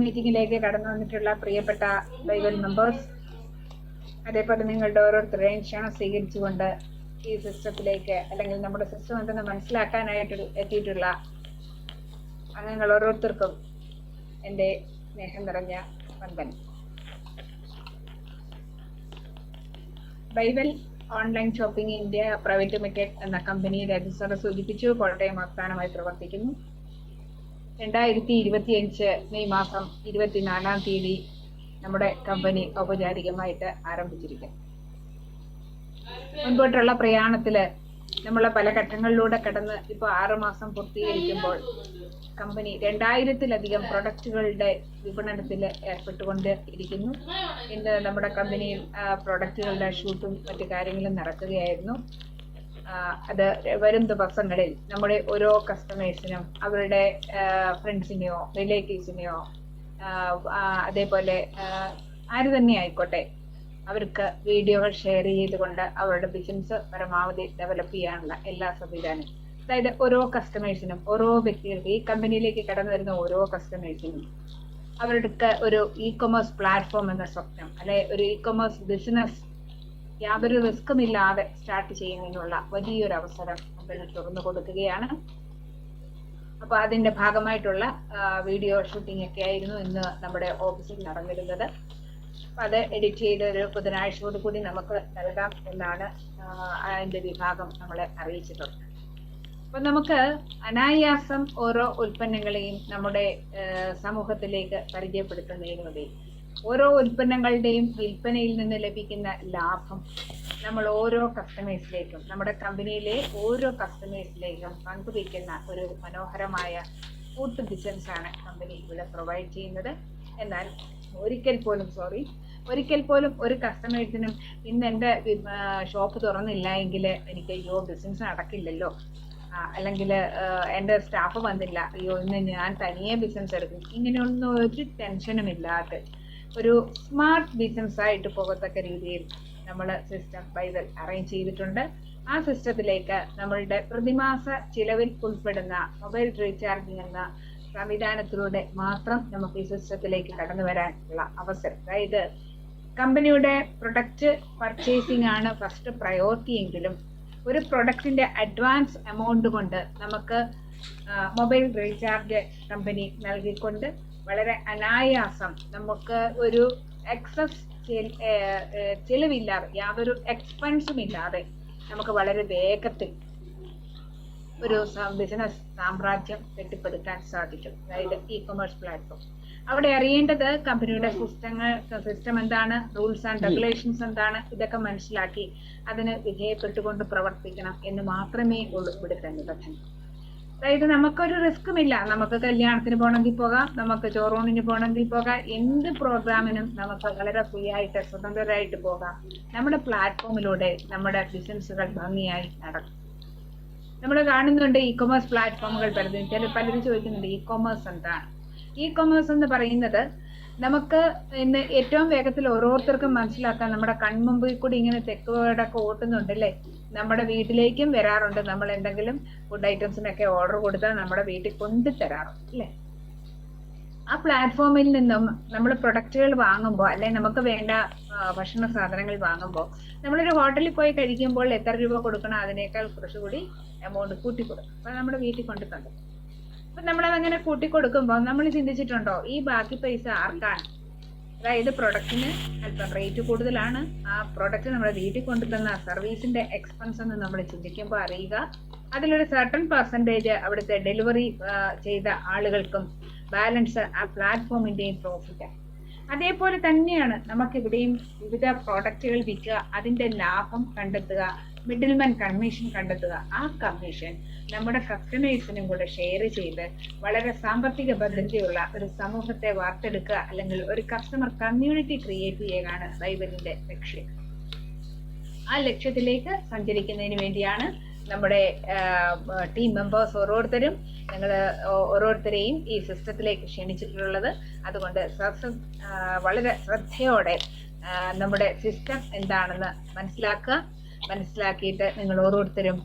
മീറ്റിംഗിലേക്ക് കടന്നു വന്നിട്ടുള്ള പ്രിയപ്പെട്ട ബൈബിൾ മെമ്പേഴ്സ്, അതേപോലെ നിങ്ങളുടെ ഓരോരുത്തരുടെയും ക്ഷണം സ്വീകരിച്ചുകൊണ്ട് ഈ സിസ്റ്റത്തിലേക്ക് അല്ലെങ്കിൽ നമ്മുടെ സിസ്റ്റം എന്തെന്ന് മനസ്സിലാക്കാനായിട്ട് എത്തിയിട്ടുള്ള അംഗങ്ങൾ ഓരോരുത്തർക്കും എൻ്റെ സ്നേഹം നിറഞ്ഞ വന്ദനം. Bible online shopping India private limited എന്ന കമ്പനി രജിസ്റ്റർ സൂചിപ്പിച്ചു കോട്ടയം ആസ്ഥാനമായി പ്രവർത്തിക്കുന്നു. 2025 മെയ് മാസം 24-ാം തീയതി നമ്മുടെ കമ്പനി ഔപചാരികമായിട്ട് ആരംഭിച്ചിരിക്കുന്നു. മുൻപോട്ടുള്ള പ്രയാണത്തിൽ നമ്മൾ പല ഘട്ടങ്ങളിലൂടെ കടന്ന് ഇപ്പോൾ 6 മാസം പൂർത്തീകരിക്കുമ്പോൾ കമ്പനി 2000-ത്തിലധികം പ്രൊഡക്റ്റുകളുടെ വിപണനത്തിൽ ഏർപ്പെട്ടുകൊണ്ട് ഇരിക്കുന്നു. ഇന്ന് നമ്മുടെ കമ്പനിയിൽ പ്രൊഡക്റ്റുകളുടെ ഷൂട്ടും മറ്റു കാര്യങ്ങളും നടക്കുകയായിരുന്നു. അത് വരും ദിവസങ്ങളിൽ നമ്മുടെ ഓരോ കസ്റ്റമേഴ്സിനും അവരുടെ ഫ്രണ്ട്സിനെയോ റിലേറ്റീവ്സിനെയോ അതേപോലെ ആര് തന്നെ ആയിക്കോട്ടെ അവർക്ക് വീഡിയോകൾ ഷെയർ ചെയ്തുകൊണ്ട് അവരുടെ ബിസിനസ് പരമാവധി ഡെവലപ്പ് ചെയ്യാനുള്ള എല്ലാ സംവിധാനവും, അതായത് ഓരോ കസ്റ്റമേഴ്സിനും ഓരോ വ്യക്തികൾക്ക് ഈ കമ്പനിയിലേക്ക് കടന്നു വരുന്ന ഓരോ കസ്റ്റമേഴ്സിനും അവർക്ക് ഒരു ഇ-കൊമേഴ്സ് പ്ലാറ്റ്ഫോം എന്ന സ്വപ്നം അല്ലെ ഒരു ഇ-കൊമേഴ്സ് ബിസിനസ് യാതൊരു റിസ്ക്കും ഇല്ലാതെ സ്റ്റാർട്ട് ചെയ്യുന്നതിനുള്ള വലിയൊരു അവസരം കമ്പനി തുറന്നു കൊടുക്കുകയാണ്. അപ്പോൾ അതിന്റെ ഭാഗമായിട്ടുള്ള വീഡിയോ ഷൂട്ടിംഗ് ഒക്കെ ആയിരുന്നു ഇന്ന് നമ്മുടെ ഓഫീസിൽ നടന്നിരുന്നത്. അപ്പം അത് എഡിറ്റ് ചെയ്ത് ഒരു ബുധനാഴ്ചയോട് കൂടി നമുക്ക് നൽകാം എന്നാണ് അതിന്റെ വിഭാഗം നമ്മളെ അറിയിച്ചിട്ടുള്ളത്. അപ്പം നമുക്ക് അനായാസം ഓരോ ഉൽപ്പന്നങ്ങളെയും നമ്മുടെ സമൂഹത്തിലേക്ക് പരിചയപ്പെടുത്തുന്നതിലൂടെ ഓരോ ഉൽപ്പന്നങ്ങളുടെയും വിൽപ്പനയിൽ നിന്ന് ലഭിക്കുന്ന ലാഭം നമ്മൾ ഓരോ കസ്റ്റമേഴ്സിലേക്കും നമ്മുടെ കമ്പനിയിലെ ഓരോ കസ്റ്റമേഴ്സിലേക്കും പങ്കുവയ്ക്കുന്ന ഒരു മനോഹരമായ കൂട്ട് ബിസിനസ്സാണ് കമ്പനി ഇവിടെ പ്രൊവൈഡ് ചെയ്യുന്നത്. എന്നാൽ ഒരിക്കൽ പോലും ഒരു കസ്റ്റമേഴ്സിനും ഇന്ന് എൻ്റെ ഷോപ്പ് തുറന്നില്ല എങ്കിൽ എനിക്ക് അയ്യോ ബിസിനസ് നടക്കില്ലല്ലോ, അല്ലെങ്കിൽ എൻ്റെ സ്റ്റാഫ് വന്നില്ല, അയ്യോ ഇന്ന് ഞാൻ തനിയെ ബിസിനസ് എടുക്കും, ഇങ്ങനെയൊന്നും ഒരു ടെൻഷനും ഇല്ലാതെ ഒരു സ്മാർട്ട് ബിസിനസ് ആയിട്ട് പോകത്തക്ക രീതിയിൽ നമ്മൾ സിസ്റ്റം ബൈബിൾ അറേഞ്ച് ചെയ്തിട്ടുണ്ട്. ആ സിസ്റ്റത്തിലേക്ക് നമ്മളുടെ പ്രതിമാസ ചിലവിൽ ഉൾപ്പെടുന്ന മൊബൈൽ റീചാർജിംഗ് എന്ന സംവിധാനത്തിലൂടെ മാത്രം നമുക്ക് ഈ സിസ്റ്റത്തിലേക്ക് കടന്നു വരാനുള്ള അവസരം, അതായത് കമ്പനിയുടെ പ്രൊഡക്റ്റ് പർച്ചേസിംഗ് ആണ് ഫസ്റ്റ് പ്രയോറിറ്റി എങ്കിലും ഒരു പ്രൊഡക്റ്റിന്റെ അഡ്വാൻസ് എമൗണ്ട് കൊണ്ട് നമുക്ക് മൊബൈൽ റീചാർജ് കമ്പനി നൽകിക്കൊണ്ട് വളരെ അനായാസം നമുക്ക് ഒരു എക്സസ് ചിലവില്ലാതെ യാതൊരു എക്സ്പെൻസും ഇല്ലാതെ നമുക്ക് വളരെ വേഗത്തിൽ ഒരു ബിസിനസ് സാമ്രാജ്യം കെട്ടിപ്പടുക്കാൻ സാധിക്കും. അതായത് ഇ-കൊമേഴ്സ് പ്ലാറ്റ്ഫോം. അവിടെ അറിയേണ്ടത് കമ്പനിയുടെ സിസ്റ്റം എന്താണ്, റൂൾസ് ആൻഡ് റെഗുലേഷൻസ് എന്താണ്, ഇതൊക്കെ മനസ്സിലാക്കി അതിന് വിധേയപ്പെട്ടുകൊണ്ട് പ്രവർത്തിക്കണം എന്ന് മാത്രമേ ഉള്ളൂ ഇവിടുത്തെ നിബന്ധന. അതായത് നമുക്കൊരു റിസ്ക്കുമില്ല. നമുക്ക് കല്യാണത്തിന് പോകണമെങ്കിൽ പോകാം, നമുക്ക് ചോറൂണിന് പോകണമെങ്കിൽ പോകാം, എന്ത് പ്രോഗ്രാമിനും നമുക്ക് വളരെ ഫ്രീ ആയിട്ട് സ്വതന്ത്രരായിട്ട് പോകാം. നമ്മുടെ പ്ലാറ്റ്ഫോമിലൂടെ നമ്മുടെ ബിസിനസ്സുകൾ ഭംഗിയായി നടക്കും. നമ്മൾ കാണുന്നുണ്ട് ഇ-കൊമേഴ്സ് പ്ലാറ്റ്ഫോമുകൾ പലരും ചോദിക്കുന്നുണ്ട് ഇ-കൊമേഴ്സ് എന്താണ്. ഇ-കൊമേഴ്സ് എന്ന് പറയുന്നത് നമുക്ക് ഇന്ന് ഏറ്റവും വേഗത്തിൽ ഓരോരുത്തർക്കും മനസ്സിലാക്കാൻ നമ്മുടെ കൺമുമ്പിൽ കൂടി ഇങ്ങനെ തെക്ക് വടക്ക് ഓട്ടുന്നുണ്ടല്ലേ, നമ്മുടെ വീട്ടിലേക്കും വരാറുണ്ട്. നമ്മൾ എന്തെങ്കിലും ഫുഡ് ഐറ്റംസിനൊക്കെ ഓർഡർ കൊടുത്താൽ നമ്മുടെ വീട്ടിൽ കൊണ്ടുതരാറുണ്ട് അല്ലേ. ആ പ്ലാറ്റ്ഫോമിൽ നിന്നും നമ്മൾ പ്രൊഡക്റ്റുകൾ വാങ്ങുമ്പോൾ അല്ലെങ്കിൽ നമുക്ക് വേണ്ട ഭക്ഷണ സാധനങ്ങൾ വാങ്ങുമ്പോൾ നമ്മളൊരു ഹോട്ടലിൽ പോയി കഴിക്കുമ്പോൾ എത്ര രൂപ കൊടുക്കണം അതിനേക്കാൾ കുറച്ചുകൂടി എമൗണ്ട് കൂട്ടിക്കൊടുക്കും. അപ്പോൾ നമ്മുടെ വീട്ടിൽ കൊണ്ടു തന്നു. അപ്പം നമ്മളതങ്ങനെ കൂട്ടിക്കൊടുക്കുമ്പോൾ നമ്മൾ ചിന്തിച്ചിട്ടുണ്ടോ ഈ ബാക്കി പൈസ ആർക്കാണ്? അതായത് പ്രൊഡക്റ്റിന് അല്പം റേറ്റ് കൂടുതലാണ്, ആ പ്രൊഡക്റ്റ് നമ്മുടെ വീട്ടിൽ കൊണ്ടുതന്ന സർവീസിന്റെ എക്സ്പെൻസ് എന്ന് നമ്മൾ ചിന്തിക്കുമ്പോൾ അറിയുക അതിലൊരു സർട്ടൺ പെർസെൻറ്റേജ് അവിടുത്തെ ഡെലിവറി ചെയ്ത ആളുകൾക്കും ബാലൻസ് ആ പ്ലാറ്റ്ഫോമിന്റെയും പ്രോഫിറ്റ്. അതേപോലെ തന്നെയാണ് നമുക്കിവിടെയും വിവിധ പ്രോഡക്റ്റുകൾ വിൽക്കുക, അതിന്റെ ലാഭം കണ്ടെത്തുക, മിഡിൽമാൻ കമ്മീഷൻ കണ്ടെത്തുക. ആ കമ്മീഷൻ നമ്മുടെ കസ്റ്റമേഴ്സിനും കൂടെ ഷെയർ ചെയ്ത് വളരെ സാമ്പത്തിക ഭദ്രതയുള്ള ഒരു സമൂഹത്തെ വാർത്തെടുക്കുക അല്ലെങ്കിൽ ഒരു കസ്റ്റമർ കമ്മ്യൂണിറ്റി ക്രിയേറ്റ് ചെയ്യുകയാണ് ബൈബിളിന്റെ ലക്ഷ്യം. ആ ലക്ഷ്യത്തിലേക്ക് സഞ്ചരിക്കുന്നതിന് വേണ്ടിയാണ് നമ്മുടെ ടീം മെമ്പേഴ്സ് ഓരോരുത്തരും ഞങ്ങൾ ഓരോരുത്തരെയും ഈ സിസ്റ്റത്തിലേക്ക് ക്ഷണിച്ചിട്ടുള്ളത്. അതുകൊണ്ട് വളരെ ശ്രദ്ധയോടെ നമ്മുടെ സിസ്റ്റം എന്താണെന്ന് മനസ്സിലാക്കിയിട്ട് നിങ്ങൾ ഓരോരുത്തരും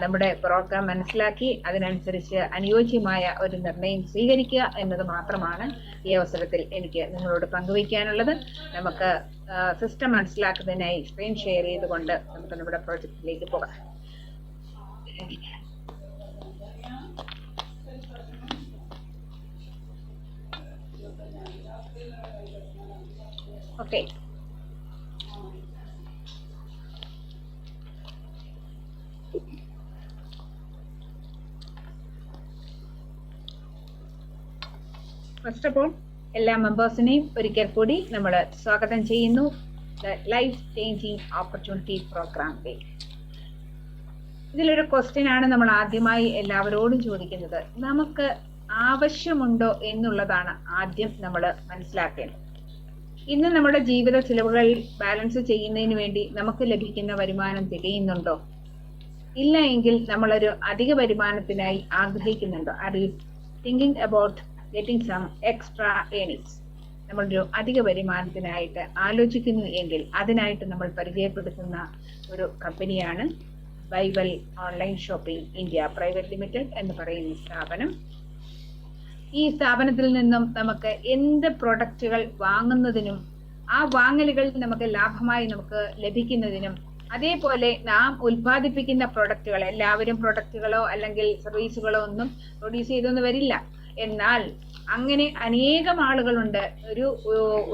നമ്മുടെ പ്രോഗ്രാം മനസ്സിലാക്കി അതിനനുസരിച്ച് അനുയോജ്യമായ ഒരു നിർണയം സ്വീകരിക്കുക എന്നത് മാത്രമാണ് ഈ അവസരത്തിൽ എനിക്ക് നിങ്ങളോട് പങ്കുവയ്ക്കാനുള്ളത്. നമുക്ക് സിസ്റ്റം മനസ്സിലാക്കുന്നതിനായി സ്ക്രീൻ ഷെയർ ചെയ്തുകൊണ്ട് നമുക്ക് നമ്മുടെ പ്രോജക്റ്റിലേക്ക് പോകാം. ഓക്കെ, ഫസ്റ്റ് ഓഫ് ഓൾ എല്ലാ മെമ്പേഴ്സിനെയും ഒരിക്കൽ കൂടി നമ്മൾ സ്വാഗതം ചെയ്യുന്നു ലൈഫ് ചേഞ്ചിങ് ഓപ്പർച്യൂണിറ്റി പ്രോഗ്രാമിലേക്ക്. ഇതിലൊരു ക്വസ്റ്റ്യൻ ആണ് നമ്മൾ ആദ്യമായി എല്ലാവരോടും ചോദിക്കുന്നത്. നമുക്ക് ആവശ്യമുണ്ടോ എന്നുള്ളതാണ് ആദ്യം നമ്മൾ മനസ്സിലാക്കേണ്ടത്. ഇന്ന് നമ്മുടെ ജീവിത ചിലവുകൾ ബാലൻസ് ചെയ്യുന്നതിന് വേണ്ടി നമുക്ക് ലഭിക്കുന്ന വരുമാനം തികയുന്നുണ്ടോ? ഇല്ല എങ്കിൽ നമ്മളൊരു അധിക വരുമാനത്തിനായി ആഗ്രഹിക്കുന്നുണ്ടോ? Are you thinking about getting some extra earnings? നമ്മളൊരു അധിക വരുമാനത്തിനായിട്ട് ആലോചിക്കുന്നു എങ്കിൽ അതിനായിട്ട് നമ്മൾ പരിചയപ്പെടുത്തുന്ന ഒരു കമ്പനിയാണ് ബൈബൽ online shopping India private limited എന്ന് പറയുന്ന സ്ഥാപനം. ഈ സ്ഥാപനത്തിൽ നിന്നും നമുക്ക് എന്ത് പ്രൊഡക്റ്റുകൾ വാങ്ങുന്നതിനും ആ വാങ്ങലുകൾ നമുക്ക് ലാഭമായി നമുക്ക് ലഭിക്കുന്നതിനും, അതേപോലെ നാം ഉൽപ്പാദിപ്പിക്കുന്ന പ്രൊഡക്റ്റുകൾ, എല്ലാവരും പ്രൊഡക്റ്റുകളോ അല്ലെങ്കിൽ സർവീസുകളോ ഒന്നും പ്രൊഡ്യൂസ് ചെയ്തൊന്നും വരില്ല. എന്നാൽ അങ്ങനെ അനേകം ആളുകളുണ്ട് ഒരു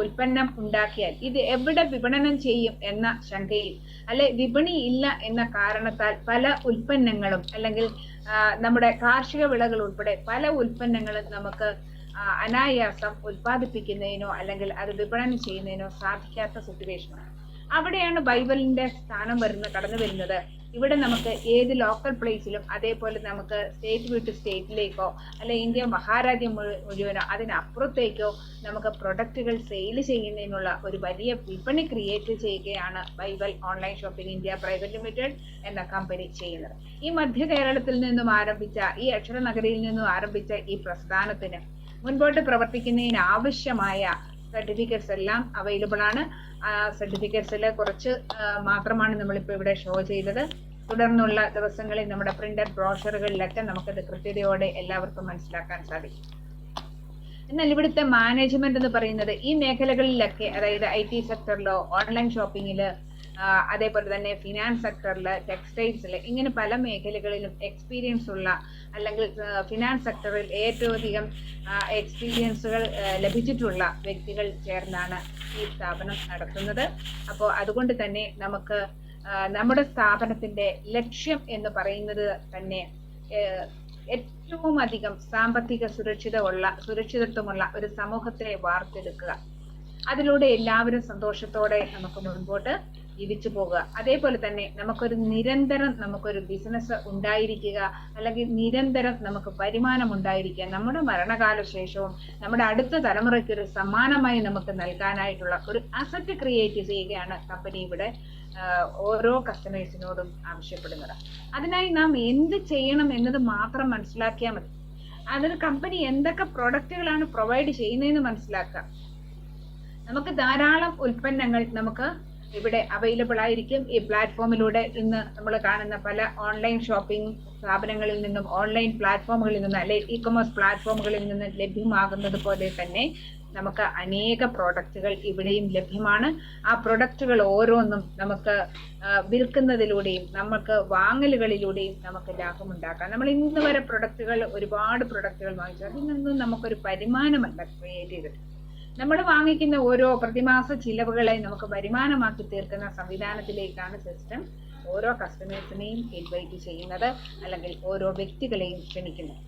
ഉൽപ്പന്നം ഉണ്ടാക്കിയാൽ ഇത് എവിടെ വിപണനം ചെയ്യും എന്ന ശങ്കയിൽ, അല്ലെ വിപണി ഇല്ല എന്ന കാരണത്താൽ പല ഉൽപ്പന്നങ്ങളും അല്ലെങ്കിൽ നമ്മുടെ കാർഷിക വിളകൾ ഉൾപ്പെടെ പല ഉൽപ്പന്നങ്ങളും നമുക്ക് അനായാസം ഉൽപ്പാദിപ്പിക്കുന്നതിനോ അല്ലെങ്കിൽ അത് വിപണനം ചെയ്യുന്നതിനോ സാധിക്കാത്ത സിറ്റുവേഷനാണ്. അവിടെയാണ് ബൈബലിന്റെ സ്ഥാനം കടന്നു വരുന്നത്. ഇവിടെ നമുക്ക് ഏത് ലോക്കൽ പ്ലേസിലും, അതേപോലെ നമുക്ക് സ്റ്റേറ്റ് വിട്ട് സ്റ്റേറ്റിലേക്കോ അല്ലെ ഇന്ത്യ മഹാരാജ്യം മുഴുവനോ അതിനപ്പുറത്തേക്കോ നമുക്ക് പ്രൊഡക്റ്റുകൾ സെയിൽ ചെയ്യുന്നതിനുള്ള ഒരു വലിയ വിപണി ക്രിയേറ്റ് ചെയ്യുകയാണ് ബൈബൽ online shopping India private limited എന്ന കമ്പനി ചെയ്യുന്നത്. ഈ മധ്യ കേരളത്തിൽ നിന്നും ആരംഭിച്ച, ഈ അക്ഷരനഗരിയിൽ നിന്നും ആരംഭിച്ച ഈ പ്രസ്ഥാനത്തിന് മുൻപോട്ട് പ്രവർത്തിക്കുന്നതിന് ആവശ്യമായ സർട്ടിഫിക്കറ്റ്സ് എല്ലാം അവൈലബിൾ ആണ്. സർട്ടിഫിക്കറ്റ്സിൽ കുറച്ച് മാത്രമാണ് നമ്മളിപ്പോൾ ഇവിടെ ഷോ ചെയ്തത്. തുടർന്നുള്ള ദിവസങ്ങളിൽ നമ്മുടെ പ്രിന്റഡ് ബ്രോഷറുകളിലൊക്കെ നമുക്കത് കൃത്യതയോടെ എല്ലാവർക്കും മനസ്സിലാക്കാൻ സാധിക്കും. എന്നാൽ ഇവിടുത്തെ മാനേജ്മെന്റ് എന്ന് പറയുന്നത് ഈ മേഖലകളിലൊക്കെ, അതായത് IT സെക്ടറിലോ ഓൺലൈൻ ഷോപ്പിങ്ങില്, അതേപോലെ തന്നെ ഫിനാൻസ് സെക്ടറിൽ, ടെക്സ്റ്റൈൽസിൽ, ഇങ്ങനെ പല മേഖലകളിലും എക്സ്പീരിയൻസ് ഉള്ള, അല്ലെങ്കിൽ ഫിനാൻസ് സെക്ടറിൽ ഏറ്റവും അധികം എക്സ്പീരിയൻസുകൾ ലഭിച്ചിട്ടുള്ള വ്യക്തികൾ ചേർന്നാണ് ഈ സ്ഥാപനം നടത്തുന്നത്. അപ്പോൾ അതുകൊണ്ട് തന്നെ നമുക്ക് നമ്മുടെ സ്ഥാപനത്തിന്റെ ലക്ഷ്യം എന്ന് പറയുന്നത് തന്നെ ഏറ്റവും അധികം സാമ്പത്തിക സുരക്ഷിതത്വമുള്ള ഒരു സമൂഹത്തെ വാർത്തെടുക്കുക. അതിലൂടെ എല്ലാവരും സന്തോഷത്തോടെ നമുക്ക് മുൻപോട്ട് ജീവിച്ചു പോകുക. അതേപോലെ തന്നെ നമുക്കൊരു ബിസിനസ് ഉണ്ടായിരിക്കുക, അല്ലെങ്കിൽ നിരന്തരം നമുക്ക് വരുമാനം ഉണ്ടായിരിക്കുക. നമ്മുടെ മരണകാല ശേഷവും നമ്മുടെ അടുത്ത തലമുറയ്ക്ക് ഒരു സമ്മാനമായി നമുക്ക് നൽകാനായിട്ടുള്ള ഒരു അസറ്റ് ക്രിയേറ്റ് ചെയ്യുകയാണ് കമ്പനി ഇവിടെ ഓരോ കസ്റ്റമേഴ്സിനോടും ആവശ്യപ്പെടുന്നത്. അതിനായി നാം എന്ത് ചെയ്യണം എന്നത് മാത്രം മനസ്സിലാക്കിയാൽ മതി. അതിന് കമ്പനി എന്തൊക്കെ പ്രൊഡക്റ്റുകളാണ് പ്രൊവൈഡ് ചെയ്യുന്നതെന്ന് മനസ്സിലാക്കുക. നമുക്ക് ധാരാളം ഉൽപ്പന്നങ്ങൾ നമുക്ക് ഇവിടെ അവൈലബിൾ ആയിരിക്കും. ഈ പ്ലാറ്റ്ഫോമിലൂടെ ഇന്ന് നമ്മൾ കാണുന്ന പല ഓൺലൈൻ ഷോപ്പിംഗ് സ്ഥാപനങ്ങളിൽ നിന്നും, ഓൺലൈൻ പ്ലാറ്റ്ഫോമുകളിൽ നിന്നും, അല്ലെ ഇ-കൊമേഴ്സ് പ്ലാറ്റ്ഫോമുകളിൽ നിന്നും ലഭ്യമാകുന്നത് പോലെ തന്നെ നമുക്ക് അനേക പ്രോഡക്റ്റുകൾ ഇവിടെയും ലഭ്യമാണ്. ആ പ്രൊഡക്റ്റുകൾ ഓരോന്നും നമുക്ക് വിൽക്കുന്നതിലൂടെയും നമുക്ക് വാങ്ങലുകളിലൂടെയും നമുക്ക് ലാഭമുണ്ടാക്കാം. നമ്മൾ ഇന്ന് വരെ ഒരുപാട് പ്രൊഡക്റ്റുകൾ വാങ്ങിച്ചു, അതിൽ നിന്നും നമുക്കൊരു വരുമാനമല്ല ക്രിയേറ്റ് ചെയ്തിട്ട്, നമ്മൾ വാങ്ങിക്കുന്ന ഓരോ പ്രതിമാസ ചിലവുകളെ നമുക്ക് വരുമാനമാക്കി തീർക്കുന്ന സംവിധാനത്തിലേക്കാണ് സിസ്റ്റം ഓരോ കസ്റ്റമേഴ്സിനെയും ഇൻവൈറ്റ് ചെയ്യുന്നത്, അല്ലെങ്കിൽ ഓരോ വ്യക്തികളെയും ക്ഷണിക്കുന്നത്.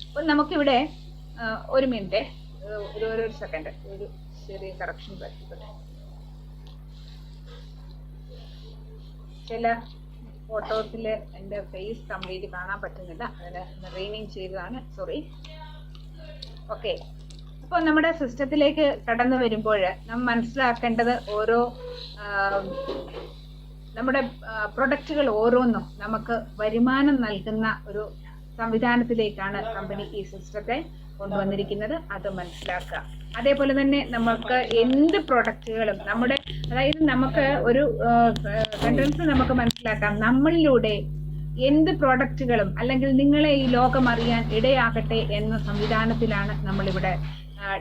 അപ്പോൾ നമുക്കിവിടെ ഒരു മിനിറ്റ്, ഒരു സെക്കൻഡ്, ഒരു ചെറിയ കറക്ഷൻ പറ്റിക്കട്ടെ. ചില ഫോട്ടോസിൽ എൻ്റെ ഫേസ് കംപ്ലീറ്റ് കാണാൻ പറ്റുന്നില്ല, അതിന് റീനെയിം ചെയ്തതാണ്, സോറി. ഓക്കെ, അപ്പോൾ നമ്മുടെ സിസ്റ്റത്തിലേക്ക് കടന്നു വരുമ്പോൾ നാം മനസ്സിലാക്കേണ്ടത് നമ്മുടെ പ്രൊഡക്റ്റുകൾ ഓരോന്നും നമുക്ക് വരുമാനം നൽകുന്ന ഒരു സംവിധാനത്തിലേക്കാണ് കമ്പനി ഈ സിസ്റ്റത്തെ കൊണ്ടുവന്നിരിക്കുന്നത്. അത് മനസ്സിലാക്കുക. അതേപോലെ തന്നെ നമുക്ക് എന്ത് പ്രൊഡക്റ്റുകളും അതായത് നമുക്ക് ഒരു സെന്റൻസ് നമുക്ക് മനസ്സിലാക്കാം, നമ്മളിലൂടെ എന്ത് പ്രോഡക്റ്റുകളും അല്ലെങ്കിൽ നിങ്ങളെ ഈ ലോകം അറിയാൻ ഇടയാകട്ടെ എന്ന സംവിധാനത്തിലാണ് നമ്മളിവിടെ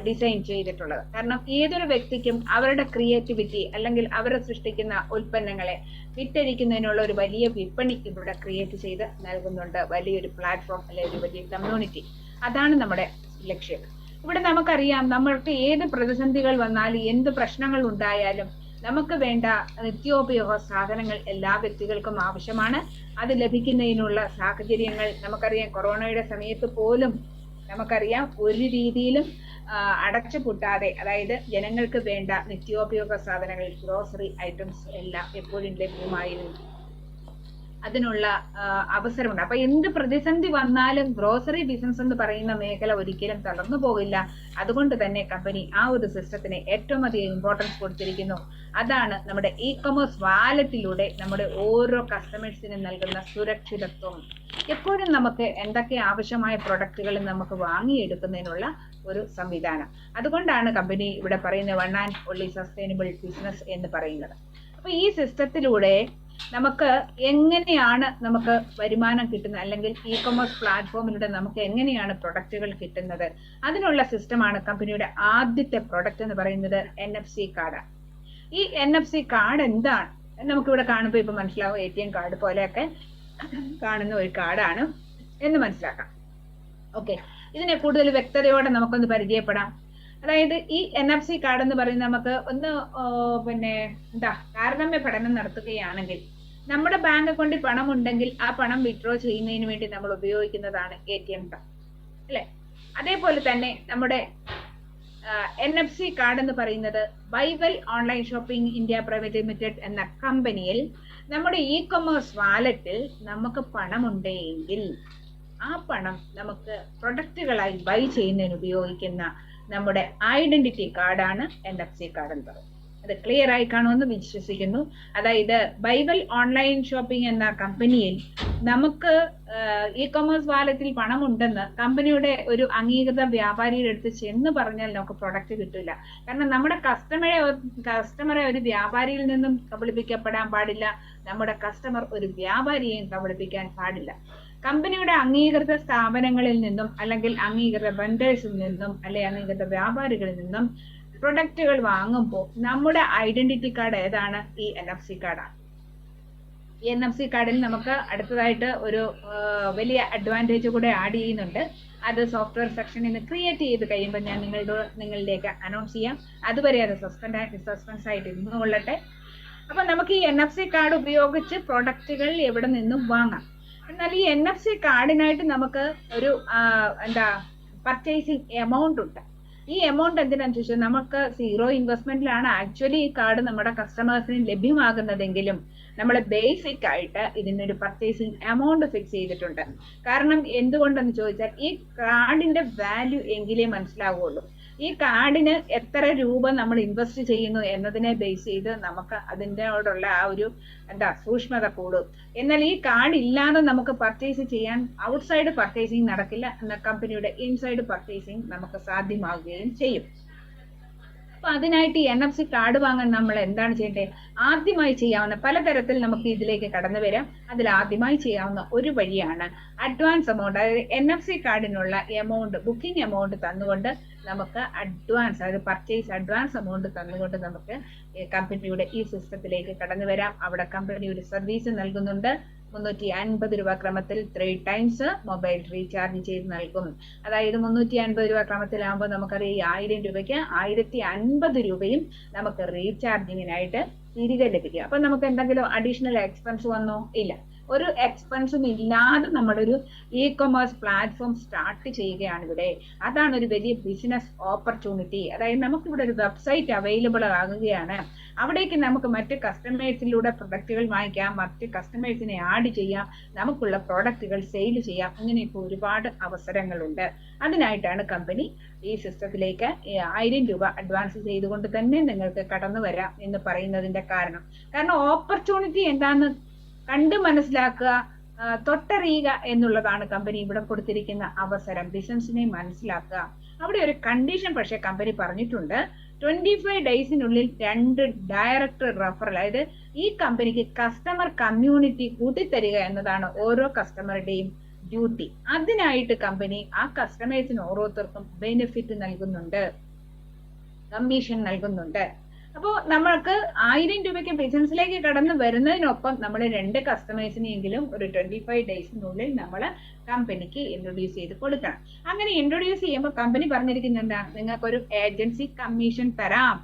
ഡിസൈൻ ചെയ്തിട്ടുള്ളത്. കാരണം ഏതൊരു വ്യക്തിക്കും അവരുടെ ക്രിയേറ്റിവിറ്റി അല്ലെങ്കിൽ അവർ സൃഷ്ടിക്കുന്ന ഉൽപ്പന്നങ്ങളെ വിറ്റഴിക്കുന്നതിനുള്ള ഒരു വലിയ വിപണി ഇവിടെ ക്രിയേറ്റ് ചെയ്ത് നൽകുന്നുണ്ട്, വലിയൊരു പ്ലാറ്റ്ഫോം അല്ലെങ്കിൽ ഒരു വലിയ കമ്മ്യൂണിറ്റി. അതാണ് നമ്മുടെ ലക്ഷ്യം. ഇവിടെ നമുക്കറിയാം, നമ്മൾക്ക് ഏത് പ്രതിസന്ധികൾ വന്നാലും എന്ത് പ്രശ്നങ്ങൾ ഉണ്ടായാലും നമുക്ക് വേണ്ട നിത്യോപയോഗ സാധനങ്ങൾ എല്ലാ വ്യക്തികൾക്കും ആവശ്യമാണ്. അത് ലഭിക്കുന്നതിനുള്ള സാഹചര്യങ്ങൾ നമുക്കറിയാം. കൊറോണയുടെ സമയത്ത് പോലും നമുക്കറിയാം ഒരു രീതിയിലും അടച്ചുപൂട്ടാതെ, അതായത് ജനങ്ങൾക്ക് വേണ്ട നിത്യോപയോഗ സാധനങ്ങൾ, ഗ്രോസറി ഐറ്റംസ് എല്ലാം എപ്പോഴും ലഭ്യമായിരുന്നു. അതിനുള്ള അവസരമുണ്ട്. അപ്പൊ എന്ത് പ്രതിസന്ധി വന്നാലും ഗ്രോസറി ബിസിനസ് എന്ന് പറയുന്ന മേഖല ഒരിക്കലും തളർന്നു പോകില്ല. അതുകൊണ്ട് തന്നെ കമ്പനി ആ ഒരു സിസ്റ്റത്തിന് ഏറ്റവും അധികം ഇമ്പോർട്ടൻസ് കൊടുത്തിരിക്കുന്നു. അതാണ് നമ്മുടെ ഇ കൊമേഴ്സ് വാലറ്റിലൂടെ നമ്മുടെ ഓരോ കസ്റ്റമേഴ്സിനും നൽകുന്ന സുരക്ഷിതത്വം. എപ്പോഴും നമുക്ക് എന്തൊക്കെ ആവശ്യമായ പ്രൊഡക്റ്റുകൾ നമുക്ക് വാങ്ങിയെടുക്കുന്നതിനുള്ള ഒരു സംവിധാനം. അതുകൊണ്ടാണ് കമ്പനി ഇവിടെ പറയുന്നത് one and only sustainable business എന്ന് പറയുന്നത്. അപ്പൊ ഈ സിസ്റ്റത്തിലൂടെ നമുക്ക് എങ്ങനെയാണ് നമുക്ക് വരുമാനം കിട്ടുന്നത്, അല്ലെങ്കിൽ ഇ കൊമേഴ്സ് പ്ലാറ്റ്ഫോമിലൂടെ നമുക്ക് എങ്ങനെയാണ് പ്രൊഡക്റ്റുകൾ കിട്ടുന്നത്, അതിനുള്ള സിസ്റ്റമാണ് കമ്പനിയുടെ ആദ്യത്തെ പ്രൊഡക്റ്റ് എന്ന് പറയുന്നത് NFC കാർഡാണ്. ഈ NFC കാർഡ് എന്താണ് നമുക്കിവിടെ കാണുമ്പോൾ ഇപ്പൊ മനസ്സിലാവും. ATM കാർഡ് പോലെയൊക്കെ കാണുന്ന ഒരു കാർഡാണ് എന്ന് മനസ്സിലാക്കാം. ഓക്കെ, ഇതിനെ കൂടുതൽ വ്യക്തതയോടെ നമുക്കൊന്ന് പരിചയപ്പെടാം. അതായത് ഈ NFC കാർഡ് എന്ന് പറയുന്നത് നമുക്ക് ഒന്ന് താരതമ്യ പഠനം നടത്തുകയാണെങ്കിൽ, നമ്മുടെ ബാങ്ക് അക്കൗണ്ടിൽ പണം ഉണ്ടെങ്കിൽ ആ പണം വിഡ്രോ ചെയ്യുന്നതിന് വേണ്ടി നമ്മൾ ഉപയോഗിക്കുന്നതാണ് ATM കാർഡ്, അല്ലെ? അതേപോലെ തന്നെ നമ്മുടെ NFC കാർഡ് എന്ന് പറയുന്നത് Buywell online shopping India private limited എന്ന കമ്പനിയിൽ നമ്മുടെ ഇ കൊമേഴ്സ് വാലറ്റിൽ നമുക്ക് പണമുണ്ടെങ്കിൽ ആ പണം നമുക്ക് പ്രൊഡക്റ്റുകളായി ബൈ ചെയ്യുന്നതിന് ഉപയോഗിക്കുന്ന നമ്മുടെ ഐഡന്റിറ്റി കാർഡാണ് NFC കാർഡ് എന്ന് പറയുന്നത്. അത് ക്ലിയർ ആയി കാണുമെന്ന് വിശ്വസിക്കുന്നു. അതായത് ബൈവെൽ ഓൺലൈൻ ഷോപ്പിംഗ് എന്ന കമ്പനിയിൽ നമുക്ക് ഇ കൊമേഴ്സ് വാലറ്റിൽ പണമുണ്ടെന്ന് കമ്പനിയുടെ ഒരു അംഗീകൃത വ്യാപാരിയുടെ അടുത്ത് ചെന്ന് പറഞ്ഞാൽ നമുക്ക് പ്രൊഡക്റ്റ് കിട്ടില്ല. കാരണം നമ്മുടെ കസ്റ്റമറെ ഒരു വ്യാപാരിയിൽ നിന്നും കബളിപ്പിക്കപ്പെടാൻ പാടില്ല. നമ്മുടെ കസ്റ്റമർ ഒരു വ്യാപാരിയെയും കബളിപ്പിക്കാൻ പാടില്ല. കമ്പനിയുടെ അംഗീകൃത സ്ഥാപനങ്ങളിൽ നിന്നും അല്ലെങ്കിൽ അംഗീകൃത വെണ്ടേഴ്സിൽ നിന്നും അല്ലെങ്കിൽ അംഗീകൃത വ്യാപാരികളിൽ നിന്നും പ്രൊഡക്റ്റുകൾ വാങ്ങുമ്പോൾ നമ്മുടെ ഐഡന്റിറ്റി കാർഡ് ഏതാണ്? ഈ NFC കാർഡാണ്. ഈ NFC കാർഡിൽ നമുക്ക് അടുത്തതായിട്ട് ഒരു വലിയ അഡ്വാൻറ്റേജ് കൂടെ ആഡ് ചെയ്യുന്നുണ്ട്. അത് സോഫ്റ്റ്വെയർ സെക്ഷനിൽ നിന്ന് ക്രിയേറ്റ് ചെയ്ത് കഴിയുമ്പോൾ ഞാൻ നിങ്ങളിലേക്ക് അനൗൺസ് ചെയ്യാം. അതുവരെ അത് സസ്പെൻസ് ആയിട്ട് ഇരുന്നു കൊള്ളട്ടെ. അപ്പൊ നമുക്ക് ഈ NFC കാർഡ് ഉപയോഗിച്ച് പ്രൊഡക്റ്റുകൾ എവിടെ നിന്നും വാങ്ങാം. എന്നാൽ ഈ NFC കാർഡിനായിട്ട് നമുക്ക് ഒരു പർച്ചേസിങ് എമൗണ്ട് ഉണ്ട്. ഈ എമൗണ്ട് എന്തിനാണെന്ന് ചോദിച്ചാൽ നമുക്ക് 0 ഇൻവെസ്റ്റ്മെന്റിലാണ് ആക്ച്വലി ഈ കാർഡ് നമ്മുടെ കസ്റ്റമേഴ്സിന് ലഭ്യമാകുന്നതെങ്കിലും നമ്മൾ ബേസിക് ആയിട്ട് ഇതിനൊരു പർച്ചേസിങ് എമൗണ്ട് ഫിക്സ് ചെയ്തിട്ടുണ്ട്. കാരണം എന്തുകൊണ്ടെന്ന് ചോദിച്ചാൽ ഈ കാർഡിന്റെ വാല്യൂ എങ്കിലേ മനസ്സിലാവുള്ളൂ. ഈ കാർഡിന് എത്ര രൂപ നമ്മൾ ഇൻവെസ്റ്റ് ചെയ്യുന്നു എന്നതിനെ ബേസ് ചെയ്ത് നമുക്ക് അതിനോടുള്ള ആ ഒരു സൂക്ഷ്മത കൂടും. എന്നാൽ ഈ കാർഡ് ഇല്ലാതെ നമുക്ക് പർച്ചേസ് ചെയ്യാൻ ഔട്ട്സൈഡ് പർച്ചേസിങ് നടക്കില്ല. എന്ന കമ്പനിയുടെ ഇൻസൈഡ് പർച്ചേസിങ് നമുക്ക് സാധ്യമാവുകയും ചെയ്യും. അപ്പൊ അതിനായിട്ട് ഈ NFC കാർഡ് വാങ്ങാൻ നമ്മൾ എന്താണ് ചെയ്യേണ്ടത്? ആദ്യമായി ചെയ്യാവുന്ന പലതരത്തിൽ നമുക്ക് ഇതിലേക്ക് കടന്നു വരാം. അതിൽ ആദ്യമായി ചെയ്യാവുന്ന ഒരു വഴിയാണ് അഡ്വാൻസ് എമൗണ്ട്. അതായത് NFC കാർഡിനുള്ള എമൗണ്ട്, ബുക്കിംഗ് എമൗണ്ട് തന്നുകൊണ്ട് നമുക്ക് അതായത് പർച്ചേസ് അഡ്വാൻസ് എമൗണ്ട് തന്നുകൊണ്ട് നമുക്ക് കമ്പനിയുടെ ഈ സിസ്റ്റത്തിലേക്ക് കടന്നു വരാം. അവിടെ കമ്പനി ഒരു സർവീസ് നൽകുന്നുണ്ട്. 350 രൂപ ക്രമത്തിൽ 3 times മൊബൈൽ റീചാർജ് ചെയ്ത് നൽകും. അതായത് 350 രൂപ ക്രമത്തിലാകുമ്പോൾ നമുക്കറിയാം 1000 രൂപയ്ക്ക് 1050 രൂപയും നമുക്ക് റീചാർജിങ്ങിനായിട്ട് തിരികെ ലഭിക്കും. അപ്പൊ നമുക്ക് എന്തെങ്കിലും അഡീഷണൽ എക്സ്പെൻസ് വന്നോ? ഇല്ല. ഒരു എക്സ്പെൻസും ഇല്ലാതെ നമ്മളൊരു ഇ കൊമേഴ്സ് പ്ലാറ്റ്ഫോം സ്റ്റാർട്ട് ചെയ്യുകയാണ് ഇവിടെ. അതാണ് ഒരു വലിയ ബിസിനസ് ഓപ്പർച്യൂണിറ്റി. അതായത് നമുക്കിവിടെ ഒരു വെബ്സൈറ്റ് അവൈലബിൾ ആകുകയാണ്. അവിടേക്ക് നമുക്ക് മറ്റ് കസ്റ്റമേഴ്സിലൂടെ പ്രൊഡക്റ്റുകൾ വാങ്ങിക്കാം, മറ്റ് കസ്റ്റമേഴ്സിനെ ആഡ് ചെയ്യാം, നമുക്കുള്ള പ്രോഡക്റ്റുകൾ സെയിൽ ചെയ്യാം. ഇങ്ങനെയൊക്കെ ഒരുപാട് അവസരങ്ങളുണ്ട്. അതിനായിട്ടാണ് കമ്പനി ഈ സിസ്റ്റത്തിലേക്ക് 1000 രൂപ അഡ്വാൻസ് ചെയ്തുകൊണ്ട് തന്നെ നിങ്ങൾക്ക് കടന്നു വരാം എന്ന് പറയുന്നതിന്റെ കാരണം ഓപ്പർച്യൂണിറ്റി എന്താന്ന് കണ്ട് മനസ്സിലാക്കുക, തൊട്ടറിയുക എന്നുള്ളതാണ് കമ്പനി ഇവിടെ കൊടുത്തിരിക്കുന്ന അവസരം. ബിസിനസിനെ മനസ്സിലാക്കുക. അവിടെ ഒരു കണ്ടീഷൻ പക്ഷേ കമ്പനി പറഞ്ഞിട്ടുണ്ട്. 25 ഡേയ്സിനുള്ളിൽ 2 ഡയറക്റ്റ് റെഫറൽ, അതായത് ഈ കമ്പനിക്ക് കസ്റ്റമർ കമ്മ്യൂണിറ്റി കൂട്ടിത്തരിക എന്നതാണ് ഓരോ കസ്റ്റമറുടെയും ഡ്യൂട്ടി. അതിനായിട്ട് കമ്പനി ആ കസ്റ്റമേഴ്സിന് ഓരോരുത്തർക്കും ബെനിഫിറ്റ് നൽകുന്നുണ്ട്, കമ്മീഷൻ നൽകുന്നുണ്ട്. അപ്പോൾ നമ്മൾക്ക് 1000 രൂപയ്ക്ക് ബിസിനസ്സിലേക്ക് കടന്നു വരുന്നതിനൊപ്പം നമ്മൾ 2 കസ്റ്റമേഴ്സിനെങ്കിലും ഒരു 25 ഡേയ്സിനുള്ളിൽ നമ്മൾ കമ്പനിക്ക് ഇൻട്രൊഡ്യൂസ് ചെയ്ത് കൊടുക്കണം. അങ്ങനെ ഇൻട്രൊഡ്യൂസ് ചെയ്യുമ്പോൾ കമ്പനി പറഞ്ഞിരിക്കുന്നുണ്ട്, നിങ്ങൾക്കൊരു ഏജൻസി കമ്മീഷൻ തരാം,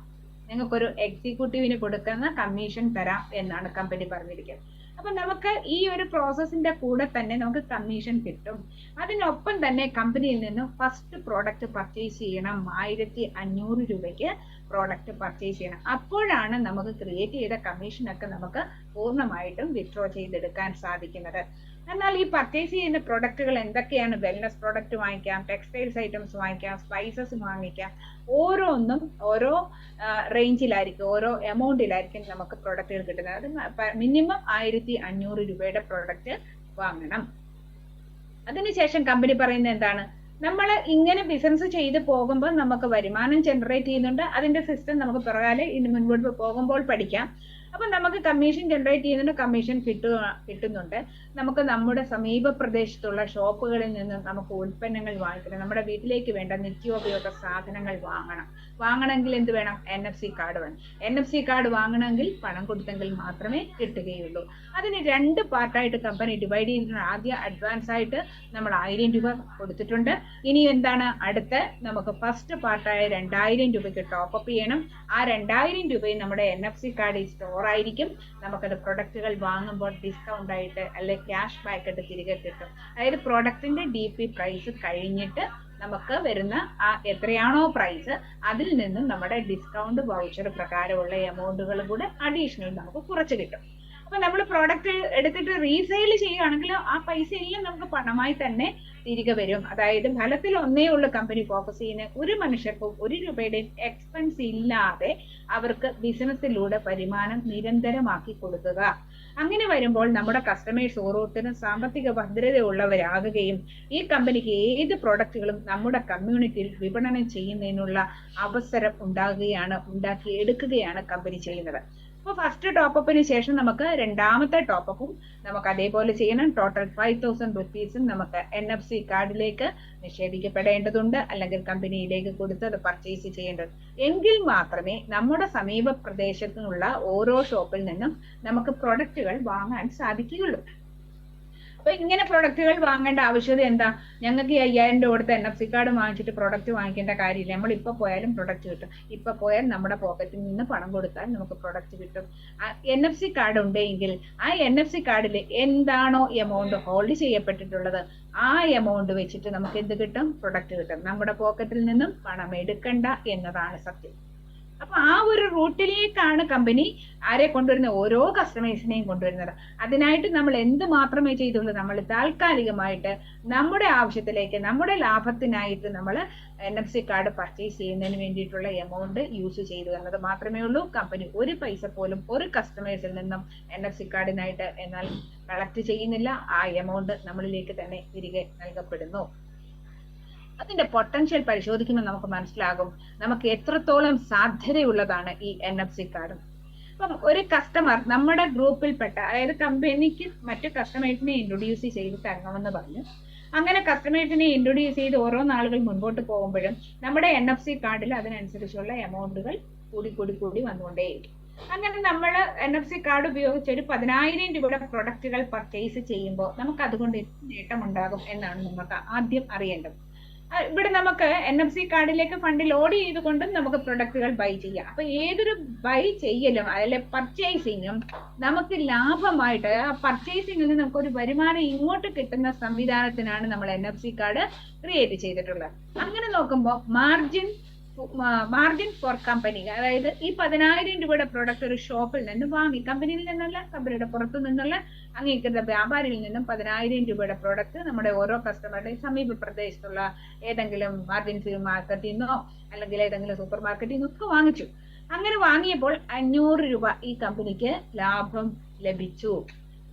നിങ്ങൾക്കൊരു എക്സിക്യൂട്ടീവിന് കൊടുക്കുന്ന കമ്മീഷൻ തരാം എന്നാണ് കമ്പനി പറഞ്ഞിരിക്കുന്നത്. അപ്പൊ നമുക്ക് ഈ ഒരു പ്രോസസ്സിന്റെ കൂടെ തന്നെ നമുക്ക് കമ്മീഷൻ കിട്ടും. അതിനൊപ്പം തന്നെ കമ്പനിയിൽ നിന്ന് ഫസ്റ്റ് പ്രോഡക്റ്റ് പർച്ചേസ് ചെയ്യണം. 1500 രൂപയ്ക്ക് പ്രോഡക്റ്റ് പർച്ചേസ് ചെയ്യണം. അപ്പോഴാണ് നമുക്ക് ക്രിയേറ്റ് ചെയ്ത കമ്മീഷനൊക്കെ നമുക്ക് പൂർണ്ണമായിട്ടും വിത്ഡ്രോ ചെയ്തെടുക്കാൻ സാധിക്കുന്നത്. എന്നാൽ ഈ പർച്ചേസ് ചെയ്യുന്ന പ്രൊഡക്റ്റുകൾ എന്തൊക്കെയാണ്? വെൽനസ് പ്രോഡക്റ്റ് വാങ്ങിക്കാം, ടെക്സ്റ്റൈൽസ് ഐറ്റംസ് വാങ്ങിക്കാം, സ്പൈസസ് വാങ്ങിക്കാം. ഓരോന്നും ഓരോ റേഞ്ചിലായിരിക്കും, ഓരോ എമൗണ്ടിലായിരിക്കും നമുക്ക് പ്രൊഡക്റ്റുകൾ കിട്ടുന്നത്. അത് മിനിമം 1500 രൂപയുടെ പ്രൊഡക്റ്റ് വാങ്ങണം. അതിനുശേഷം കമ്പനി പറയുന്നത് എന്താണ്? നമ്മൾ ഇങ്ങനെ ബിസിനസ് ചെയ്ത് പോകുമ്പോൾ നമുക്ക് വരുമാനം ജനറേറ്റ് ചെയ്യുന്നുണ്ട്. അതിന്റെ സിസ്റ്റം നമുക്ക് പിറകാലെ ഇനി മുൻപോട്ട് പോകുമ്പോൾ പഠിക്കാം. അപ്പൊ നമുക്ക് കമ്മീഷൻ ജനറേറ്റ് ചെയ്യുന്നുണ്ട്, കമ്മീഷൻ കിട്ടുന്നുണ്ട്. നമുക്ക് നമ്മുടെ സമീപ പ്രദേശത്തുള്ള ഷോപ്പുകളിൽ നിന്ന് നമുക്ക് ഉൽപ്പന്നങ്ങൾ വാങ്ങിക്കണം. നമ്മുടെ വീട്ടിലേക്ക് വേണ്ട നിത്യോപയോഗ സാധനങ്ങൾ വാങ്ങണമെങ്കിൽ എന്ത് വേണം? NFC കാർഡ് വേണം. NFC കാർഡ് വാങ്ങണമെങ്കിൽ പണം കൊടുത്തെങ്കിൽ മാത്രമേ കിട്ടുകയുള്ളൂ. അതിന് 2 പാർട്ടായിട്ട് കമ്പനി ഡിവൈഡ് ചെയ്തിട്ടുണ്ട്. ആദ്യം അഡ്വാൻസ് ആയിട്ട് നമ്മൾ 1000 രൂപ കൊടുത്തിട്ടുണ്ട്. ഇനി എന്താണ് അടുത്ത? നമുക്ക് ഫസ്റ്റ് പാർട്ടായ 2000 രൂപയ്ക്ക് ടോപ്പപ്പ് ചെയ്യണം. ആ 2000 രൂപയും നമ്മുടെ NFC കാർഡിൽ സ്റ്റോർ ആയിരിക്കും. നമുക്കത് പ്രൊഡക്റ്റുകൾ വാങ്ങുമ്പോൾ ഡിസ്കൗണ്ട് ആയിട്ട് അല്ലെങ്കിൽ ക്യാഷ് ബാക്ക് ആയിട്ട് തിരികെ കിട്ടും. അതായത് പ്രൊഡക്റ്റിന്റെ DP പ്രൈസ് കഴിഞ്ഞിട്ട് നമുക്ക് വരുന്ന ആ എത്രയാണോ പ്രൈസ് അതിൽ നിന്നും നമ്മുടെ ഡിസ്കൗണ്ട് വൗച്ചർ പ്രകാരമുള്ള എമൗണ്ടുകൾ കൂടെ അഡീഷണൽ നമുക്ക് കുറച്ച് കിട്ടും. അപ്പൊ നമ്മൾ പ്രോഡക്റ്റ് എടുത്തിട്ട് റീസെയിൽ ചെയ്യുകയാണെങ്കിൽ ആ പൈസ എല്ലാം നമുക്ക് പണമായി തന്നെ തിരികെ വരും. അതായത് ഫലത്തിൽ ഒന്നേ ഉള്ളൂ കമ്പനി ഫോക്കസ് ചെയ്യുന്ന ഒരു മനുഷ്യർക്കും 1 രൂപയുടെയും എക്സ്പെൻസ് ഇല്ലാതെ അവർക്ക് ബിസിനസ്സിലൂടെ വരുമാനം നിരന്തരമാക്കി കൊടുക്കുക. അങ്ങനെ വരുമ്പോൾ നമ്മുടെ കസ്റ്റമേഴ്സ് ഓരോരുത്തരും സാമ്പത്തിക ഭദ്രതയുള്ളവരാകുകയും ഈ കമ്പനിക്ക് ഏത് പ്രോഡക്റ്റുകളും നമ്മുടെ കമ്മ്യൂണിറ്റിയിൽ വിപണനം ചെയ്യുന്നതിനുള്ള അവസരം ഉണ്ടാക്കിയെടുക്കുകയാണ് കമ്പനി ചെയ്യുന്നത്. അപ്പോൾ ഫസ്റ്റ് ടോപ്പപ്പിന് ശേഷം നമുക്ക് രണ്ടാമത്തെ ടോപ്പപ്പും നമുക്ക് അതേപോലെ ചെയ്യണം. ടോട്ടൽ 5000 റുപ്പീസും നമുക്ക് NFC കാർഡിലേക്ക് നിക്ഷേപിക്കപ്പെടേണ്ടതുണ്ട്, അല്ലെങ്കിൽ കമ്പനിയിലേക്ക് കൊടുത്ത് അത് പർച്ചേസ് ചെയ്യേണ്ടത്. എങ്കിൽ മാത്രമേ നമ്മുടെ സമീപ പ്രദേശത്തുള്ള ഓരോ ഷോപ്പിൽ നിന്നും നമുക്ക് പ്രൊഡക്റ്റുകൾ വാങ്ങാൻ സാധിക്കുകയുള്ളൂ. അപ്പൊ ഇങ്ങനെ പ്രൊഡക്റ്റുകൾ വാങ്ങേണ്ട ആവശ്യകത എന്താ? ഞങ്ങൾക്ക് ഈ 5000 രൂപ കൊടുത്ത് NFC കാർഡ് വാങ്ങിച്ചിട്ട് പ്രൊഡക്റ്റ് വാങ്ങിക്കേണ്ട കാര്യമില്ല. നമ്മൾ ഇപ്പൊ പോയാലും പ്രൊഡക്റ്റ് കിട്ടും. ഇപ്പൊ പോയാൽ നമ്മുടെ പോക്കറ്റിൽ നിന്ന് പണം കൊടുത്താൽ നമുക്ക് പ്രൊഡക്റ്റ് കിട്ടും. NFC കാർഡ് ഉണ്ടെങ്കിൽ ആ NFC കാർഡിൽ എന്താണോ എമൗണ്ട് ഹോൾഡ് ചെയ്യപ്പെട്ടിട്ടുള്ളത് ആ എമൗണ്ട് വെച്ചിട്ട് നമുക്ക് എന്ത് കിട്ടും? പ്രൊഡക്റ്റ് കിട്ടും. നമ്മുടെ പോക്കറ്റിൽ നിന്നും പണം എടുക്കണ്ട എന്നതാണ് സത്യം. അപ്പൊ ആ ഒരു റൂട്ടിലേക്കാണ് കമ്പനി ആരെ കൊണ്ടുവരുന്നത്? ഓരോ കസ്റ്റമേഴ്സിനെയും കൊണ്ടുവരുന്നത്. അതിനായിട്ട് നമ്മൾ എന്ത് മാത്രമേ ചെയ്തുള്ളൂ? നമ്മൾ താൽക്കാലികമായിട്ട് നമ്മുടെ ആവശ്യത്തിലേക്ക്, നമ്മുടെ ലാഭത്തിനായിട്ട് നമ്മൾ NFC കാർഡ് പർച്ചേസ് ചെയ്യുന്നതിന് വേണ്ടിയിട്ടുള്ള എമൗണ്ട് യൂസ് ചെയ്തു എന്നത് മാത്രമേ ഉള്ളൂ. കമ്പനി ഒരു പൈസ പോലും ഒരു കസ്റ്റമേഴ്സിൽ നിന്നും NFC കാർഡിനായിട്ട് എന്നാൽ കളക്ട് ചെയ്യുന്നില്ല. ആ എമൗണ്ട് നമ്മളിലേക്ക് തന്നെ തിരികെ നൽകപ്പെടുന്നു. അതിന്റെ പൊട്ടൻഷ്യൽ പരിശോധിക്കുമ്പോൾ നമുക്ക് മനസ്സിലാകും നമുക്ക് എത്രത്തോളം സാധ്യതയുള്ളതാണ് ഈ NFC കാർഡ്. അപ്പം ഒരു കസ്റ്റമർ നമ്മുടെ ഗ്രൂപ്പിൽപ്പെട്ട, അതായത് കമ്പനിക്ക് മറ്റു കസ്റ്റമേഴ്സിനെ ഇൻട്രൊഡ്യൂസ് ചെയ്ത് തരണമെന്ന് പറഞ്ഞു. അങ്ങനെ കസ്റ്റമേഴ്സിനെ ഇൻട്രൊഡ്യൂസ് ചെയ്ത് ഓരോ നാളുകൾ മുൻപോട്ട് പോകുമ്പോഴും നമ്മുടെ NFC കാർഡിൽ അതിനനുസരിച്ചുള്ള എമൗണ്ടുകൾ കൂടി വന്നുകൊണ്ടേയിരിക്കും. അങ്ങനെ നമ്മൾ NFC കാർഡ് ഉപയോഗിച്ച് ഒരു 10000 രൂപയുടെ പ്രൊഡക്റ്റുകൾ പർച്ചേസ് ചെയ്യുമ്പോൾ നമുക്ക് അതുകൊണ്ട് നേട്ടമുണ്ടാകും എന്നാണ് നമുക്ക് ആദ്യം അറിയേണ്ടത്. ഇവിടെ നമുക്ക് NFC കാർഡിലേക്ക് ഫണ്ട് ലോഡ് ചെയ്തുകൊണ്ടും നമുക്ക് പ്രൊഡക്റ്റുകൾ ബൈ ചെയ്യാം. അപ്പൊ ഏതൊരു ബൈ ചെയ്യലും അതിലെ പർച്ചേസിങ്ങും നമുക്ക് ലാഭമായിട്ട്, ആ പർച്ചേസിംഗിൽ നിന്ന് നമുക്കൊരു വരുമാനം ഇങ്ങോട്ട് കിട്ടുന്ന സംവിധാനത്തിനാണ് നമ്മൾ NFC കാർഡ് ക്രിയേറ്റ് ചെയ്തിട്ടുള്ളത്. അങ്ങനെ നോക്കുമ്പോൾ മാർജിൻ ഫോർ കമ്പനി, അതായത് ഈ 10000 രൂപയുടെ പ്രൊഡക്റ്റ് ഒരു ഷോപ്പിൽ നിന്ന് വാങ്ങി, കമ്പനിയിൽ നിന്നല്ല, കമ്പനിയുടെ പുറത്തു നിന്നുള്ള അംഗീകൃത വ്യാപാരിയിൽ നിന്നും 10000 രൂപയുടെ പ്രൊഡക്റ്റ് നമ്മുടെ ഓരോ കസ്റ്റമറുടെയും സമീപ പ്രദേശത്തുള്ള ഏതെങ്കിലും മാർജിൻ ഫ്രീ മാർക്കറ്റിൽ നിന്നോ അല്ലെങ്കിൽ ഏതെങ്കിലും സൂപ്പർ മാർക്കറ്റിൽ നിന്നൊക്കെ വാങ്ങിച്ചു. അങ്ങനെ വാങ്ങിയപ്പോൾ 500 രൂപ ഈ കമ്പനിക്ക് ലാഭം ലഭിച്ചു.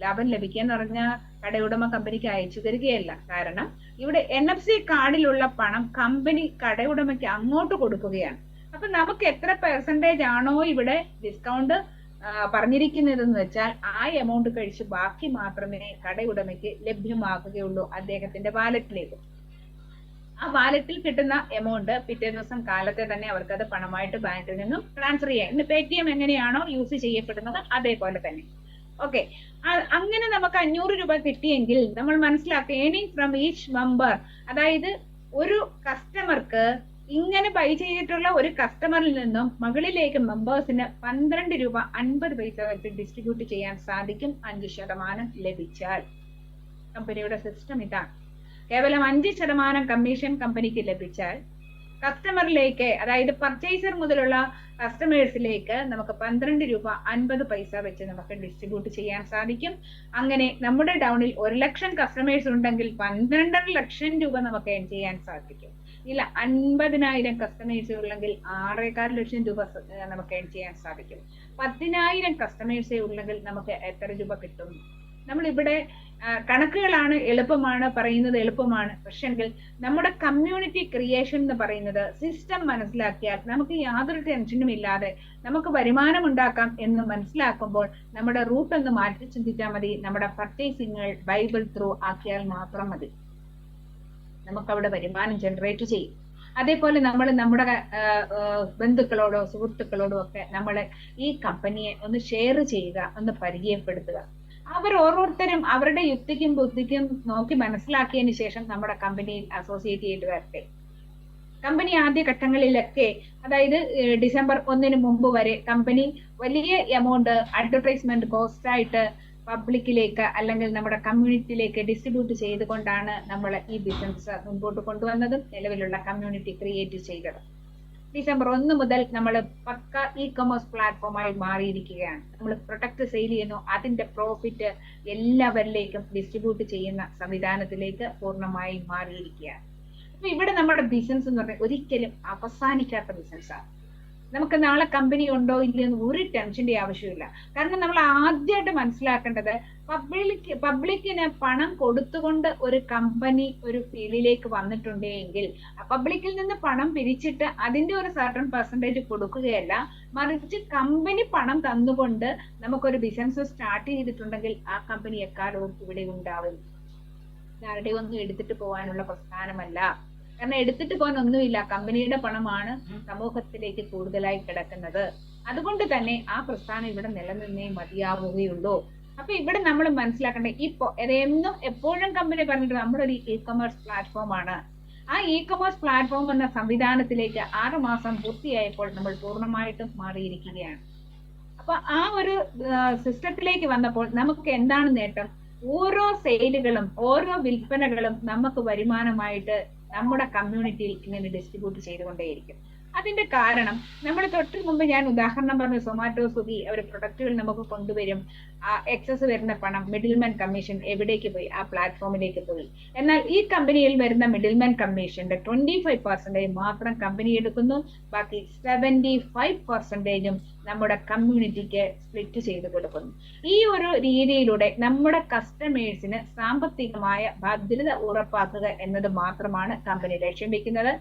ലാഭം ലഭിക്കുക എന്ന് പറഞ്ഞാൽ കടയുടമ കമ്പനിക്ക് അയച്ചു തരികയല്ല. കാരണം ഇവിടെ NFC കാർഡിലുള്ള പണം കമ്പനി കടയുടമയ്ക്ക് അങ്ങോട്ട് കൊടുക്കുകയാണ്. അപ്പൊ നമുക്ക് എത്ര പെർസെന്റേജ് ആണോ ഇവിടെ ഡിസ്കൗണ്ട് പറഞ്ഞിരിക്കുന്നതെന്ന് വെച്ചാൽ ആ എമൗണ്ട് കഴിച്ച് ബാക്കി മാത്രമേ കടയുടമയ്ക്ക് ലഭ്യമാകുകയുള്ളൂ അദ്ദേഹത്തിന്റെ വാലറ്റിലേക്ക്. ആ വാലറ്റിൽ കിട്ടുന്ന എമൗണ്ട് പിറ്റേ ദിവസം കാലത്തെ തന്നെ അവർക്ക് അത് പണമായിട്ട് ബാങ്കിൽ നിന്നും ട്രാൻസ്ഫർ ചെയ്യാം. ഇന്ന് പേടിഎം എങ്ങനെയാണോ യൂസ് ചെയ്യപ്പെടുന്നത് അതേപോലെ തന്നെ. ഓക്കെ, അങ്ങനെ നമുക്ക് 500 രൂപ കിട്ടിയെങ്കിൽ നമ്മൾ മനസ്സിലാക്കുക ഏണിംഗ് ഫ്രം ഈച്ച് മെമ്പർ, അതായത് ഒരു കസ്റ്റമർക്ക് ഇങ്ങനെ ബൈ ചെയ്തിട്ടുള്ള ഒരു കസ്റ്റമറിൽ നിന്നും മുകളിലേക്ക് മെമ്പേഴ്സിന് 12 രൂപ 50 പൈസ വെച്ച് ഡിസ്ട്രിബ്യൂട്ട് ചെയ്യാൻ സാധിക്കും 5% ലഭിച്ചാൽ. കമ്പനിയുടെ സിസ്റ്റം ഇതാണ്. കേവലം 5% കമ്മീഷൻ കമ്പനിക്ക് ലഭിച്ചാൽ കസ്റ്റമറിലേക്ക്, അതായത് പർച്ചേസർ മുതലുള്ള കസ്റ്റമേഴ്സിലേക്ക് നമുക്ക് 12 രൂപ 50 പൈസ വെച്ച് നമുക്ക് ഡിസ്ട്രിബ്യൂട്ട് ചെയ്യാൻ സാധിക്കും. അങ്ങനെ നമ്മുടെ ടൗണിൽ 1 ലക്ഷം കസ്റ്റമേഴ്സ് ഉണ്ടെങ്കിൽ 12 ലക്ഷം രൂപ നമുക്ക് ഏൺ ചെയ്യാൻ സാധിക്കും. ഇല്ല 50,000 കസ്റ്റമേഴ്സ് ഉള്ളെങ്കിൽ 6.25 ലക്ഷം രൂപ നമുക്ക് ഏൺ ചെയ്യാൻ സാധിക്കും. 10,000 കസ്റ്റമേഴ്സേ ഉള്ളെങ്കിൽ നമുക്ക് എത്ര രൂപ കിട്ടും? നമ്മളിവിടെ കണക്കുകളാണ് എളുപ്പമാണ് പറയുന്നത്, എളുപ്പമാണ്. പക്ഷെങ്കിൽ നമ്മുടെ കമ്മ്യൂണിറ്റി ക്രിയേഷൻ എന്ന് പറയുന്നത് സിസ്റ്റം മനസ്സിലാക്കിയാൽ നമുക്ക് യാതൊരു ടെൻഷനും ഇല്ലാതെ നമുക്ക് വരുമാനം ഉണ്ടാക്കാം എന്ന് മനസ്സിലാക്കുമ്പോൾ നമ്മുടെ റൂട്ട് ഒന്ന് മാറ്റി ചിന്തിച്ചാൽ മതി. നമ്മുടെ പർച്ചേസിങ്ങൾ ബൈബിൾ ത്രൂ ആക്കിയാൽ മാത്രം മതി, നമുക്ക് അവിടെ വരുമാനം ജനറേറ്റ് ചെയ്യും. അതേപോലെ നമ്മൾ നമ്മുടെ ബന്ധുക്കളോടോ സുഹൃത്തുക്കളോടോ ഒക്കെ നമ്മൾ ഈ കമ്പനിയെ ഒന്ന് ഷെയർ ചെയ്യുക, ഒന്ന് പരിചയപ്പെടുത്തുക. അവർ ഓരോരുത്തരും അവരുടെ യുക്തിക്കും ബുദ്ധിക്കും നോക്കി മനസ്സിലാക്കിയതിന് ശേഷം നമ്മുടെ കമ്പനിയിൽ അസോസിയേറ്റ് ചെയ്ത് വരട്ടെ. കമ്പനി ആദ്യ ഘട്ടങ്ങളിലൊക്കെ, അതായത് ഡിസംബർ 1 മുമ്പ് വരെ കമ്പനി വലിയ എമൗണ്ട് അഡ്വർടൈസ്മെന്റ് കോസ്റ്റ് ആയിട്ട് പബ്ലിക്കിലേക്ക് അല്ലെങ്കിൽ നമ്മുടെ കമ്മ്യൂണിറ്റിയിലേക്ക് ഡിസ്ട്രിബ്യൂട്ട് ചെയ്തുകൊണ്ടാണ് നമ്മൾ ഈ ബിസിനസ് മുൻപോട്ട് കൊണ്ടുവന്നതും നിലവിലുള്ള കമ്മ്യൂണിറ്റി ക്രിയേറ്റ് ചെയ്തത്. ഡിസംബർ 1 മുതൽ നമ്മൾ പക്ക ഇ-കൊമേഴ്സ് പ്ലാറ്റ്ഫോമായി മാറിയിരിക്കുകയാണ്. നമ്മൾ പ്രൊഡക്റ്റ് സെയിൽ ചെയ്യുന്നു, അതിന്റെ പ്രോഫിറ്റ് എല്ലാവരിലേക്കും ഡിസ്ട്രിബ്യൂട്ട് ചെയ്യുന്ന സംവിധാനത്തിലേക്ക് പൂർണ്ണമായും മാറിയിരിക്കുകയാണ്. അപ്പൊ ഇവിടെ നമ്മുടെ ബിസിനസ് എന്ന് പറഞ്ഞാൽ ഒരിക്കലും അവസാനിക്കാത്ത ബിസിനസ്സാണ്. നമുക്ക് നാളെ കമ്പനി ഉണ്ടോ ഇല്ലയെന്ന് ഒരു ടെൻഷന്റെ ആവശ്യമില്ല. കാരണം നമ്മൾ ആദ്യമായിട്ട് മനസ്സിലാക്കേണ്ടത് പബ്ലിക്കിന് പണം കൊടുത്തുകൊണ്ട് ഒരു കമ്പനി ഒരു ഫീൽഡിലേക്ക് വന്നിട്ടുണ്ടെങ്കിൽ പബ്ലിക്കിൽ നിന്ന് പണം പിരിച്ചിട്ട് അതിന്റെ ഒരു സർട്ടൺ പെർസെന്റേജ് കൊടുക്കുകയല്ല, മറിച്ച് കമ്പനി പണം തന്നുകൊണ്ട് നമുക്കൊരു ബിസിനസ് സ്റ്റാർട്ട് ചെയ്തിട്ടുണ്ടെങ്കിൽ ആ കമ്പനി എക്കാലവും ഇവിടെ ഉണ്ടാവും. ആരുടെ ഒന്നും എടുത്തിട്ട് പോകാനുള്ള പ്രസ്ഥാനമല്ല. കാരണം എടുത്തിട്ട് പോകാൻ ഒന്നുമില്ല, കമ്പനിയുടെ പണമാണ് സമൂഹത്തിലേക്ക് കൂടുതലായി കിടക്കുന്നത്. അതുകൊണ്ട് തന്നെ ആ പ്രസ്ഥാനം ഇവിടെ നിലനിന്നേ മതിയാവുകയുള്ളൂ. അപ്പൊ ഇവിടെ നമ്മൾ മനസ്സിലാക്കേണ്ടത് ഇപ്പോ എപ്പോഴും കമ്പനി പറഞ്ഞിട്ട് നമ്മളൊരു ഇ-കൊമേഴ്സ് പ്ലാറ്റ്ഫോം ആണ്. ആ ഇ-കൊമേഴ്സ് പ്ലാറ്റ്ഫോം എന്ന സംവിധാനത്തിലേക്ക് 6 മാസം പൂർത്തിയായപ്പോൾ നമ്മൾ പൂർണ്ണമായിട്ടും മാറിയിരിക്കുകയാണ്. അപ്പൊ ആ ഒരു സിസ്റ്റത്തിലേക്ക് വന്നപ്പോൾ നമുക്ക് എന്താണ് നേട്ടം? ഓരോ സെയിലുകളും ഓരോ വിൽപ്പനകളും നമുക്ക് വരുമാനമായിട്ട് നമ്മുടെ കമ്മ്യൂണിറ്റിയിൽ ഇങ്ങനെ ഡിസ്ട്രിബ്യൂട്ട് ചെയ്തുകൊണ്ടേയിരിക്കും. അതിന്റെ കാരണം നമ്മൾ തൊട്ട് മുമ്പ് ഞാൻ ഉദാഹരണം പറഞ്ഞു, സൊമാറ്റോ, സ്വിഗ്ഗി അവർ പ്രൊഡക്റ്റുകൾ നമുക്ക് കൊണ്ടുവരും. ആ എക്സസ് വരുന്ന പണം മിഡിൽമാൻ കമ്മീഷൻ എവിടേക്ക് പോയി? ആ പ്ലാറ്റ്ഫോമിലേക്ക് പോയി. എന്നാൽ ഈ കമ്പനിയിൽ വരുന്ന മിഡിൽമാൻ കമ്മീഷന്റെ 25% മാത്രം കമ്പനി എടുക്കുന്നു, ബാക്കി 75%ഉം നമ്മുടെ കമ്മ്യൂണിറ്റിക്ക് സ്പ്ലിറ്റ് ചെയ്ത് കൊടുക്കുന്നു. ഈ ഒരു രീതിയിലൂടെ നമ്മുടെ കസ്റ്റമേഴ്സിന് സാമ്പത്തികമായ ഭദ്രത ഉറപ്പാക്കുക എന്നത് മാത്രമാണ് കമ്പനി ലക്ഷ്യം വെക്കുന്നത്.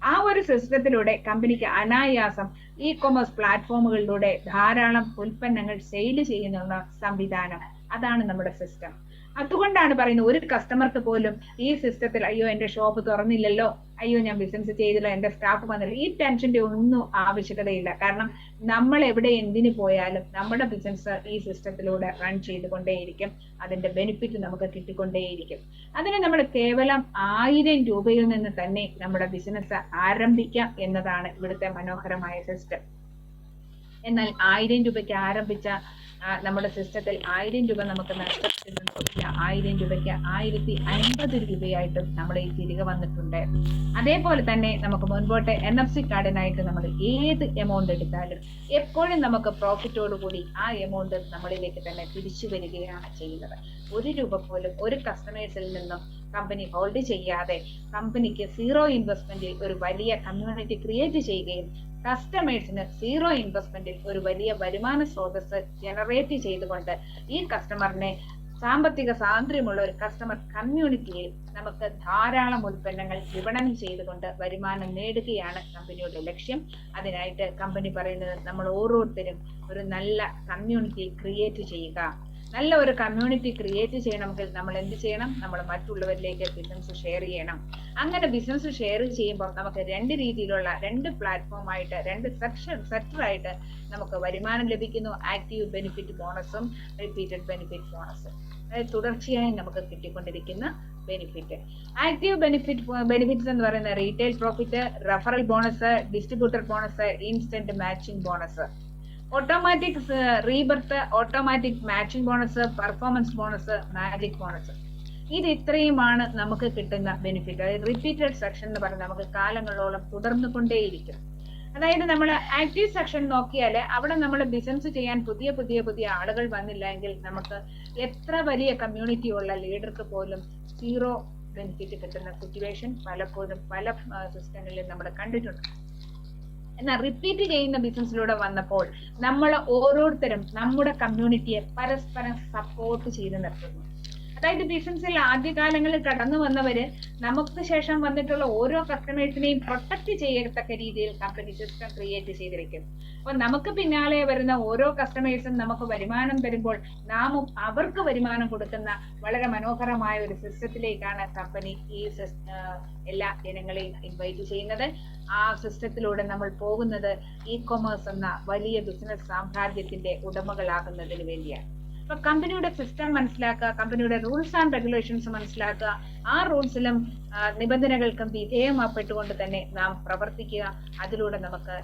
ആ ഒരു സിസ്റ്റത്തിലൂടെ കമ്പനിക്ക് അനായാസം ഇ-കൊമേഴ്സ് പ്ലാറ്റ്ഫോമുകളിലൂടെ ധാരാളം ഉൽപ്പന്നങ്ങൾ സെയിൽ ചെയ്യുന്ന സംവിധാനം, അതാണ് നമ്മുടെ സിസ്റ്റം. അതുകൊണ്ടാണ് പറയുന്നത് ഒരു കസ്റ്റമർക്ക് പോലും ഈ സിസ്റ്റത്തിൽ അയ്യോ എന്റെ ഷോപ്പ് തുറന്നില്ലല്ലോ, അയ്യോ ഞാൻ ബിസിനസ് ചെയ്തില്ല, എന്റെ സ്റ്റാഫ് വന്നില്ല, ഈ ടെൻഷന്റെ ഒന്നും ആവശ്യകതയില്ല. കാരണം നമ്മൾ എവിടെ എന്തിനു പോയാലും നമ്മുടെ ബിസിനസ് ഈ സിസ്റ്റത്തിലൂടെ റൺ ചെയ്തുകൊണ്ടേയിരിക്കും, അതിന്റെ ബെനിഫിറ്റ് നമുക്ക് കിട്ടിക്കൊണ്ടേയിരിക്കും. അതിന് നമ്മൾ കേവലം 1000 രൂപയിൽ നിന്ന് തന്നെ നമ്മുടെ ബിസിനസ് ആരംഭിക്കാം എന്നതാണ് ഇവിടുത്തെ മനോഹരമായ സിസ്റ്റം. എന്നാൽ 1000 രൂപയ്ക്ക് ആരംഭിച്ച നമ്മുടെ സിസ്റ്റത്തിൽ 1000 രൂപ നമുക്ക് നഷ്ടപ്പെടുന്നുണ്ടോ? 1000 രൂപയ്ക്ക് 1050 രൂപയായിട്ടും നമ്മൾ ഈ തിരികെ വന്നിട്ടുണ്ട്. അതേപോലെ തന്നെ നമുക്ക് മുൻപോട്ട് NFC കാർഡിനായിട്ട് നമ്മൾ ഏത് എമൗണ്ട് എടുത്താലും എപ്പോഴും നമുക്ക് പ്രോഫിറ്റോടുകൂടി ആ എമൗണ്ട് നമ്മളിലേക്ക് തന്നെ തിരിച്ചു വരികയാണ് ചെയ്യുന്നത്. 1 രൂപ പോലും ഒരു കസ്റ്റമേഴ്സിൽ നിന്നും കമ്പനി ഹോൾഡ് ചെയ്യാതെ കമ്പനിക്ക് 0 ഇൻവെസ്റ്റ്മെന്റിൽ ഒരു വലിയ കമ്മ്യൂണിറ്റി ക്രിയേറ്റ് ചെയ്യുകയും കസ്റ്റമേഴ്സിന് 0 ഇൻവെസ്റ്റ്മെന്റിൽ ഒരു വലിയ വരുമാന സ്രോതസ് ജനറേറ്റ് ചെയ്തുകൊണ്ട് ഈ കസ്റ്റമറിനെ സാമ്പത്തിക സ്വാതന്ത്ര്യമുള്ള ഒരു കസ്റ്റമർ കമ്മ്യൂണിറ്റിയിൽ നമുക്ക് ധാരാളം ഉൽപ്പന്നങ്ങൾ വിപണനം ചെയ്തുകൊണ്ട് വരുമാനം നേടുകയാണ് കമ്പനിയുടെ ലക്ഷ്യം. അതിനായിട്ട് കമ്പനി പറയുന്നത് നമ്മൾ ഓരോരുത്തരും ഒരു നല്ല കമ്മ്യൂണിറ്റി ക്രിയേറ്റ് ചെയ്യുക. നല്ല ഒരു കമ്മ്യൂണിറ്റി ക്രിയേറ്റ് ചെയ്യണമെങ്കിൽ നമ്മൾ എന്ത് ചെയ്യണം? നമ്മൾ മറ്റുള്ളവരിലേക്ക് ബിസിനസ് ഷെയർ ചെയ്യണം. അങ്ങനെ ബിസിനസ് ഷെയർ ചെയ്യുമ്പോൾ നമുക്ക് രണ്ട് രീതിയിലുള്ള രണ്ട് പ്ലാറ്റ്ഫോമായിട്ട് രണ്ട് സെക്ടറായിട്ട് നമുക്ക് വരുമാനം ലഭിക്കുന്നു. ആക്റ്റീവ് ബെനിഫിറ്റ് ബോണസും റിപ്പീറ്റഡ് ബെനിഫിറ്റ് ബോണസും, അതായത് തുടർച്ചയായി നമുക്ക് കിട്ടിക്കൊണ്ടിരിക്കുന്ന ബെനിഫിറ്റ്. ആക്റ്റീവ് ബെനിഫിറ്റ്സ് എന്ന് പറയുന്ന retail profit, referral bonus, distributor bonus, instant matching bonus, automatic rebirth, automatic matching bonus, performance bonus, magic bonus. ഇത് ഇത്രയുമാണ് നമുക്ക് കിട്ടുന്ന ബെനിഫിറ്റ്. അതായത് റിപ്പീറ്റഡ് സെക്ഷൻ എന്ന് പറഞ്ഞാൽ നമുക്ക് കാലങ്ങളോളം തുടർന്നു കൊണ്ടേയിരിക്കും. അതായത് നമ്മൾ ആക്റ്റീവ് സെക്ഷൻ നോക്കിയാൽ അവിടെ നമ്മൾ ബിസിനസ് ചെയ്യാൻ പുതിയ ആളുകൾ വന്നില്ല എങ്കിൽ നമുക്ക് എത്ര വലിയ കമ്മ്യൂണിറ്റി ഉള്ള ലീഡർക്ക് പോലും സീറോ ബെനിഫിറ്റ് കിട്ടുന്ന സിറ്റുവേഷൻ പലപ്പോഴും പല സിസ്റ്റങ്ങളിലും നമ്മൾ കണ്ടിട്ടുണ്ട്. എന്നാൽ റിപ്പീറ്റ് ചെയ്യുന്ന ബിസിനസ്സിലൂടെ വന്നപ്പോൾ നമ്മൾ ഓരോരുത്തരും നമ്മുടെ കമ്മ്യൂണിറ്റിയെ പരസ്പരം സപ്പോർട്ട് ചെയ്ത് നിർത്തുന്നു. അതായത് ബിസിനസ്സിൽ ആദ്യകാലങ്ങളിൽ കടന്നു വന്നവര് നമുക്ക് ശേഷം വന്നിട്ടുള്ള ഓരോ കസ്റ്റമേഴ്സിനെയും പ്രൊട്ടക്ട് ചെയ്യത്തക്ക രീതിയിൽ കമ്പനി സിസ്റ്റം ക്രിയേറ്റ് ചെയ്തിരിക്കും. അപ്പൊ നമുക്ക് പിന്നാലെ വരുന്ന ഓരോ കസ്റ്റമേഴ്സും നമുക്ക് വരുമാനം തരുമ്പോൾ നാമും അവർക്ക് വരുമാനം കൊടുക്കുന്ന വളരെ മനോഹരമായ ഒരു സിസ്റ്റത്തിലേക്കാണ് കമ്പനി ഈ എല്ലാ ജനങ്ങളെയും ഇൻവൈറ്റ് ചെയ്യുന്നത്. ആ സിസ്റ്റത്തിലൂടെ നമ്മൾ പോകുന്നത് ഇ കൊമേഴ്സ് എന്ന വലിയ ബിസിനസ് സാമ്രാജ്യത്തിന്റെ ഉടമകളാകുന്നതിന് വേണ്ടിയാണ്. അപ്പൊ കമ്പനിയുടെ സിസ്റ്റം മനസ്സിലാക്കുക, കമ്പനിയുടെ റൂൾസ് ആൻഡ് റെഗുലേഷൻസ് മനസ്സിലാക്കുക, ആ റൂൾസിലും നിബന്ധനകൾക്കും വിധേയമാപ്പെട്ടുകൊണ്ട് തന്നെ നാം പ്രവർത്തിക്കുക. അതിലൂടെ നമുക്ക്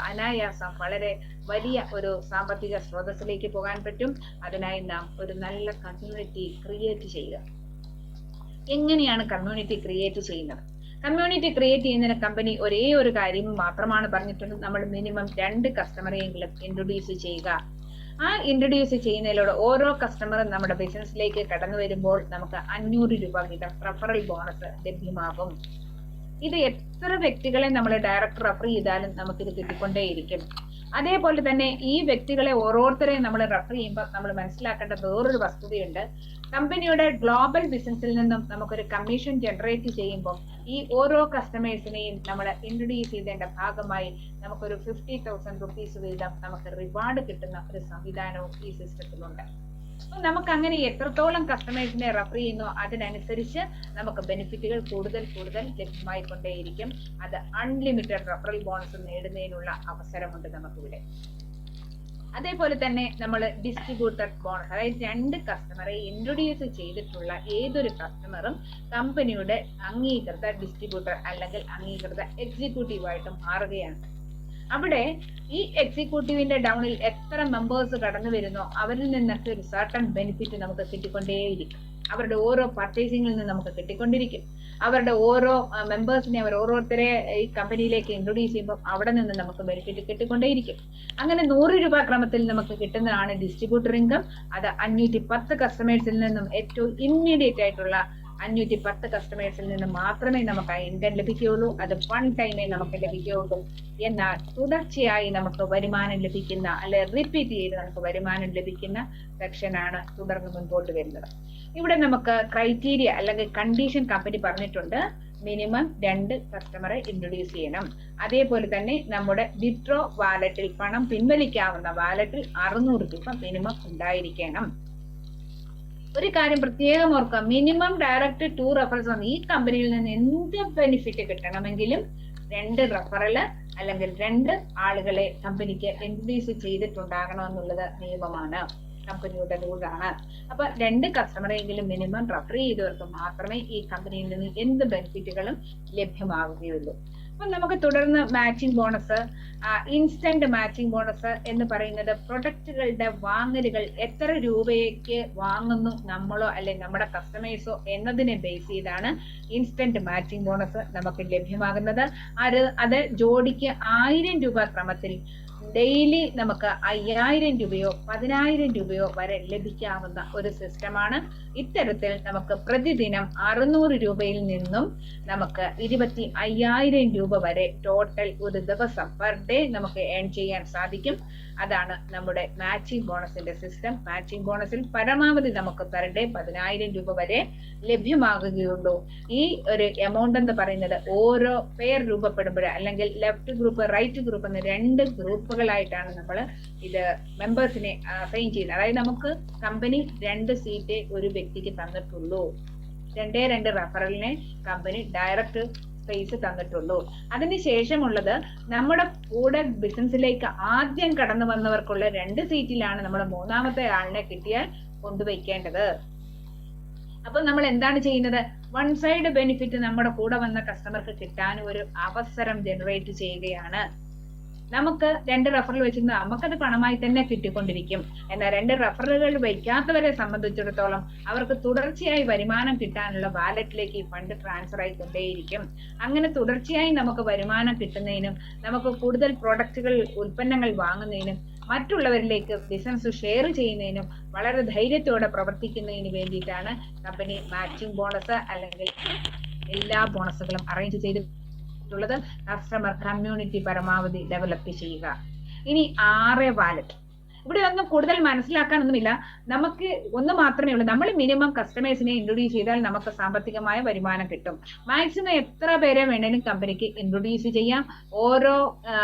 അനായാസം വളരെ വലിയ ഒരു സാമ്പത്തിക സ്രോതസ്സിലേക്ക് പോകാൻ പറ്റും. അതിനായി നാം ഒരു നല്ല കമ്മ്യൂണിറ്റി ക്രിയേറ്റ് ചെയ്യുക. എങ്ങനെയാണ് കമ്മ്യൂണിറ്റി ക്രിയേറ്റ് ചെയ്യുന്നത്? കമ്മ്യൂണിറ്റി ക്രിയേറ്റ് ചെയ്യുന്നതിന് കമ്പനി ഒരേ ഒരു കാര്യം മാത്രമാണ് പറഞ്ഞിട്ടുണ്ട്. നമ്മൾ മിനിമം 2 കസ്റ്റമറെയെങ്കിലും ഇൻട്രൊഡ്യൂസ് ചെയ്യുക. ആ ഇൻട്രൊഡ്യൂസ് ചെയ്യുന്നതിലൂടെ ഓരോ കസ്റ്റമറും നമ്മുടെ ബിസിനസ്സിലേക്ക് കടന്നു വരുമ്പോൾ നമുക്ക് 500 രൂപ വീതം റഫറൽ ബോണസ് ലഭ്യമാകും. ഇത് എത്ര വ്യക്തികളെ നമ്മൾ ഡയറക്റ്റ് റെഫർ ചെയ്താലും നമുക്കിത് കിട്ടിക്കൊണ്ടേയിരിക്കും. അതേപോലെ തന്നെ ഈ വ്യക്തികളെ ഓരോരുത്തരെയും നമ്മൾ റെഫർ ചെയ്യുമ്പോൾ നമ്മൾ മനസ്സിലാക്കേണ്ട വേറൊരു വസ്തുതയുണ്ട്. കമ്പനിയുടെ ഗ്ലോബൽ ബിസിനസ്സിൽ നിന്നും നമുക്കൊരു കമ്മീഷൻ ജനറേറ്റ് ചെയ്യുമ്പോൾ ഈ ഓരോ കസ്റ്റമേഴ്സിനെയും നമ്മൾ ഇൻട്രൊഡ്യൂസ് ചെയ്തതിന്റെ ഭാഗമായി നമുക്കൊരു 50,000 റുപ്പീസ് വീതം നമുക്ക് റിവാർഡ് കിട്ടുന്ന ഒരു സംവിധാനവും ഈ സിസ്റ്റത്തിലുണ്ട്. അപ്പൊ നമുക്ക് അങ്ങനെ എത്രത്തോളം കസ്റ്റമേഴ്സിനെ റെഫർ ചെയ്യുന്നോ അതിനനുസരിച്ച് നമുക്ക് ബെനിഫിറ്റുകൾ കൂടുതൽ ലഭ്യമായിക്കൊണ്ടേയിരിക്കും. അത് അൺലിമിറ്റഡ് റെഫറൽ ബോണസ് നേടുന്നതിനുള്ള അവസരമുണ്ട് നമുക്കിവിടെ. അതേപോലെ തന്നെ നമ്മൾ ഡിസ്ട്രിബ്യൂട്ടർ ബോണസ്, അതായത് 2 കസ്റ്റമറെ ഇൻട്രൊഡ്യൂസ് ചെയ്തിട്ടുള്ള ഏതൊരു കസ്റ്റമറും കമ്പനിയുടെ അംഗീകൃത ഡിസ്ട്രിബ്യൂട്ടർ അല്ലെങ്കിൽ അംഗീകൃത എക്സിക്യൂട്ടീവായിട്ട് മാറുകയാണ്. അവിടെ ഈ എക്സിക്യൂട്ടീവിന്റെ ഡൗണിൽ എത്ര മെമ്പേഴ്സ് കടന്നു വരുന്നോ അവരിൽ നിന്നൊക്കെ ഒരു സർട്ടൺ ബെനിഫിറ്റ് നമുക്ക് കിട്ടിക്കൊണ്ടേയിരിക്കും. അവരുടെ ഓരോ പർച്ചേസിംഗിൽ നിന്ന് നമുക്ക് കിട്ടിക്കൊണ്ടിരിക്കും. അവരുടെ ഓരോ മെമ്പേഴ്സിനെ അവർ ഓരോരുത്തരെ ഈ കമ്പനിയിലേക്ക് ഇൻട്രൊഡ്യൂസ് ചെയ്യുമ്പോൾ അവിടെ നിന്ന് നമുക്ക് ബെനിഫിറ്റ് കിട്ടിക്കൊണ്ടേയിരിക്കും. അങ്ങനെ 100 രൂപ ക്രമത്തിൽ നമുക്ക് കിട്ടുന്നതാണ് ഡിസ്ട്രിബ്യൂട്ടർ ഇൻകം. അത് 510 കസ്റ്റമേഴ്സിൽ നിന്നും ഏറ്റവും ഇമ്മീഡിയറ്റ് ആയിട്ടുള്ള 510 കസ്റ്റമേഴ്സിൽ നിന്ന് മാത്രമേ നമുക്ക് ആ ഇൻകം ലഭിക്കുകയുള്ളൂ. അത് 1 ടൈമേ നമുക്ക് ലഭിക്കുകയുള്ളൂ. എന്നാൽ തുടർച്ചയായി നമുക്ക് വരുമാനം ലഭിക്കുന്ന അല്ലെ റിപ്പീറ്റ് ചെയ്ത് നമുക്ക് വരുമാനം ലഭിക്കുന്ന സെക്ഷനാണ് തുടർന്ന് മുൻപോട്ട് വരുന്നത്. ഇവിടെ നമുക്ക് ക്രൈറ്റീരിയ അല്ലെങ്കിൽ കണ്ടീഷൻ കമ്പനി പറഞ്ഞിട്ടുണ്ട്. മിനിമം 2 കസ്റ്റമറെ ഇൻട്രൊഡ്യൂസ് ചെയ്യണം. അതേപോലെ തന്നെ നമ്മുടെ വിത്ഡ്രോ വാലറ്റിൽ പണം പിൻവലിക്കാവുന്ന വാലറ്റിൽ 600 രൂപ മിനിമം ഉണ്ടായിരിക്കണം. ഒരു കാര്യം പ്രത്യേകം ഓർക്കുക, മിനിമം ഡയറക്റ്റ് 2 റെഫറൽസ്. ഈ കമ്പനിയിൽ നിന്ന് എന്ത് ബെനിഫിറ്റ് കിട്ടണമെങ്കിലും 2 റെഫറല് അല്ലെങ്കിൽ 2 ആളുകളെ കമ്പനിക്ക് ഇൻട്രൊഡ്യൂസ് ചെയ്തിട്ടുണ്ടാകണമെന്നുള്ളത് നിയമമാണ്, കമ്പനിയുടെ റൂളാണ്. അപ്പൊ 2 കസ്റ്റമറെങ്കിലും മിനിമം റെഫർ ചെയ്തവർക്ക് മാത്രമേ ഈ കമ്പനിയിൽ നിന്ന് എന്ത് ബെനിഫിറ്റുകളും ലഭ്യമാവുകയുള്ളൂ. അപ്പൊ നമുക്ക് തുടർന്ന് matching bonus, instant matching bonus എന്ന് പറയുന്നത് പ്രൊഡക്റ്റുകളുടെ വാങ്ങലുകൾ എത്ര രൂപയ്ക്ക് വാങ്ങുന്നു നമ്മളോ അല്ലെങ്കിൽ നമ്മുടെ കസ്റ്റമേഴ്സോ എന്നതിനെ ബേസ് ചെയ്താണ് ഇൻസ്റ്റന്റ് മാച്ചിങ് ബോണസ് നമുക്ക് ലഭ്യമാകുന്നത്. അത് ജോഡിക്ക് 1000 രൂപ ക്രമത്തിൽ ഡെയിലി നമുക്ക് 5000 രൂപയോ 10000 രൂപയോ വരെ ലഭിക്കാവുന്ന ഒരു സിസ്റ്റമാണ്. ഇത്തരത്തിൽ നമുക്ക് പ്രതിദിനം 600 രൂപയിൽ നിന്നും നമുക്ക് 25,000 രൂപ വരെ ടോട്ടൽ ഒരു ദിവസം പെർ ഡേ നമുക്ക് ഏൺ ചെയ്യാൻ സാധിക്കും. അതാണ് നമ്മുടെ മാച്ചിങ് ബോണസിന്റെ സിസ്റ്റം. മാച്ചിങ് ബോണസിൽ പരമാവധി നമുക്ക് പെർ ഡേ 10,000 രൂപ വരെ ലഭ്യമാകുകയുള്ളൂ. ഈ ഒരു എമൗണ്ട് എന്ന് പറയുന്നത് ഓരോ പേർ രൂപപ്പെടുമ്പോൾ, അല്ലെങ്കിൽ ലെഫ്റ്റ് ഗ്രൂപ്പ് റൈറ്റ് ഗ്രൂപ്പ് എന്ന 2 ഗ്രൂപ്പുകളായിട്ടാണ് നമ്മൾ ഇത് മെമ്പേഴ്സിനെ അസൈൻ ചെയ്യുന്നത്. അതായത് നമുക്ക് കമ്പനി 2 സീറ്റ് ഒരു വ്യക്തിക്ക് തന്നിട്ടുള്ളൂ. 2 റെഫറലിനെ കമ്പനി ഡയറക്റ്റ് സ്പേസ് തന്നിട്ടുള്ളൂ. അതിനുശേഷമുള്ളത് നമ്മുടെ കൂടെ ബിസിനസ്സിലേക്ക് ആദ്യം കടന്നു വന്നവർക്കുള്ള 2 സീറ്റിലാണ് നമ്മൾ 3ാമത്തെ ആളിനെ കിട്ടിയാൽ കൊണ്ടുവയ്ക്കേണ്ടത്. അപ്പൊ നമ്മൾ എന്താണ് ചെയ്യുന്നത്? വൺ സൈഡ് ബെനിഫിറ്റ് നമ്മുടെ കൂടെ വന്ന കസ്റ്റമർക്ക് കിട്ടാൻ ഒരു അവസരം ജനറേറ്റ് ചെയ്യുകയാണ്. നമുക്ക് 2 റെഫറൽ വെച്ചിരുന്ന നമുക്കത് പണമായി തന്നെ കിട്ടിക്കൊണ്ടിരിക്കും. എന്നാൽ 2 റെഫറലുകൾ വയ്ക്കാത്തവരെ സംബന്ധിച്ചിടത്തോളം അവർക്ക് തുടർച്ചയായി വരുമാനം കിട്ടാനുള്ള വാലറ്റിലേക്ക് ഈ ഫണ്ട് ട്രാൻസ്ഫർ ആയിക്കൊണ്ടേയിരിക്കും. അങ്ങനെ തുടർച്ചയായി നമുക്ക് വരുമാനം കിട്ടുന്നതിനും നമുക്ക് കൂടുതൽ പ്രൊഡക്റ്റുകൾ ഉൽപ്പന്നങ്ങൾ വാങ്ങുന്നതിനും മറ്റുള്ളവരിലേക്ക് ബിസിനസ് ഷെയർ ചെയ്യുന്നതിനും വളരെ ധൈര്യത്തോടെ പ്രവർത്തിക്കുന്നതിന് വേണ്ടിയിട്ടാണ് കമ്പനി മാച്ചിങ് ബോണസ് അല്ലെങ്കിൽ എല്ലാ ബോണസുകളും അറേഞ്ച് ചെയ്തിട്ടുള്ളത്. കസ്റ്റമർ കമ്മ്യൂണിറ്റി പരമാവധി ഡെവലപ്പ് ചെയ്യുക. ഇനി 6 വാലറ്റ്. ഇവിടെ ഒന്നും കൂടുതൽ മനസ്സിലാക്കാനൊന്നുമില്ല. നമുക്ക് ഒന്ന് മാത്രമേ ഉള്ളൂ. നമ്മൾ മിനിമം കസ്റ്റമേഴ്സിനെ ഇൻട്രൊഡ്യൂസ് ചെയ്താൽ നമുക്ക് സാമ്പത്തികമായ വരുമാനം കിട്ടും. മാക്സിമം എത്ര പേരെ വേണേലും കമ്പനിക്ക് ഇൻട്രൊഡ്യൂസ് ചെയ്യാം. ഓരോ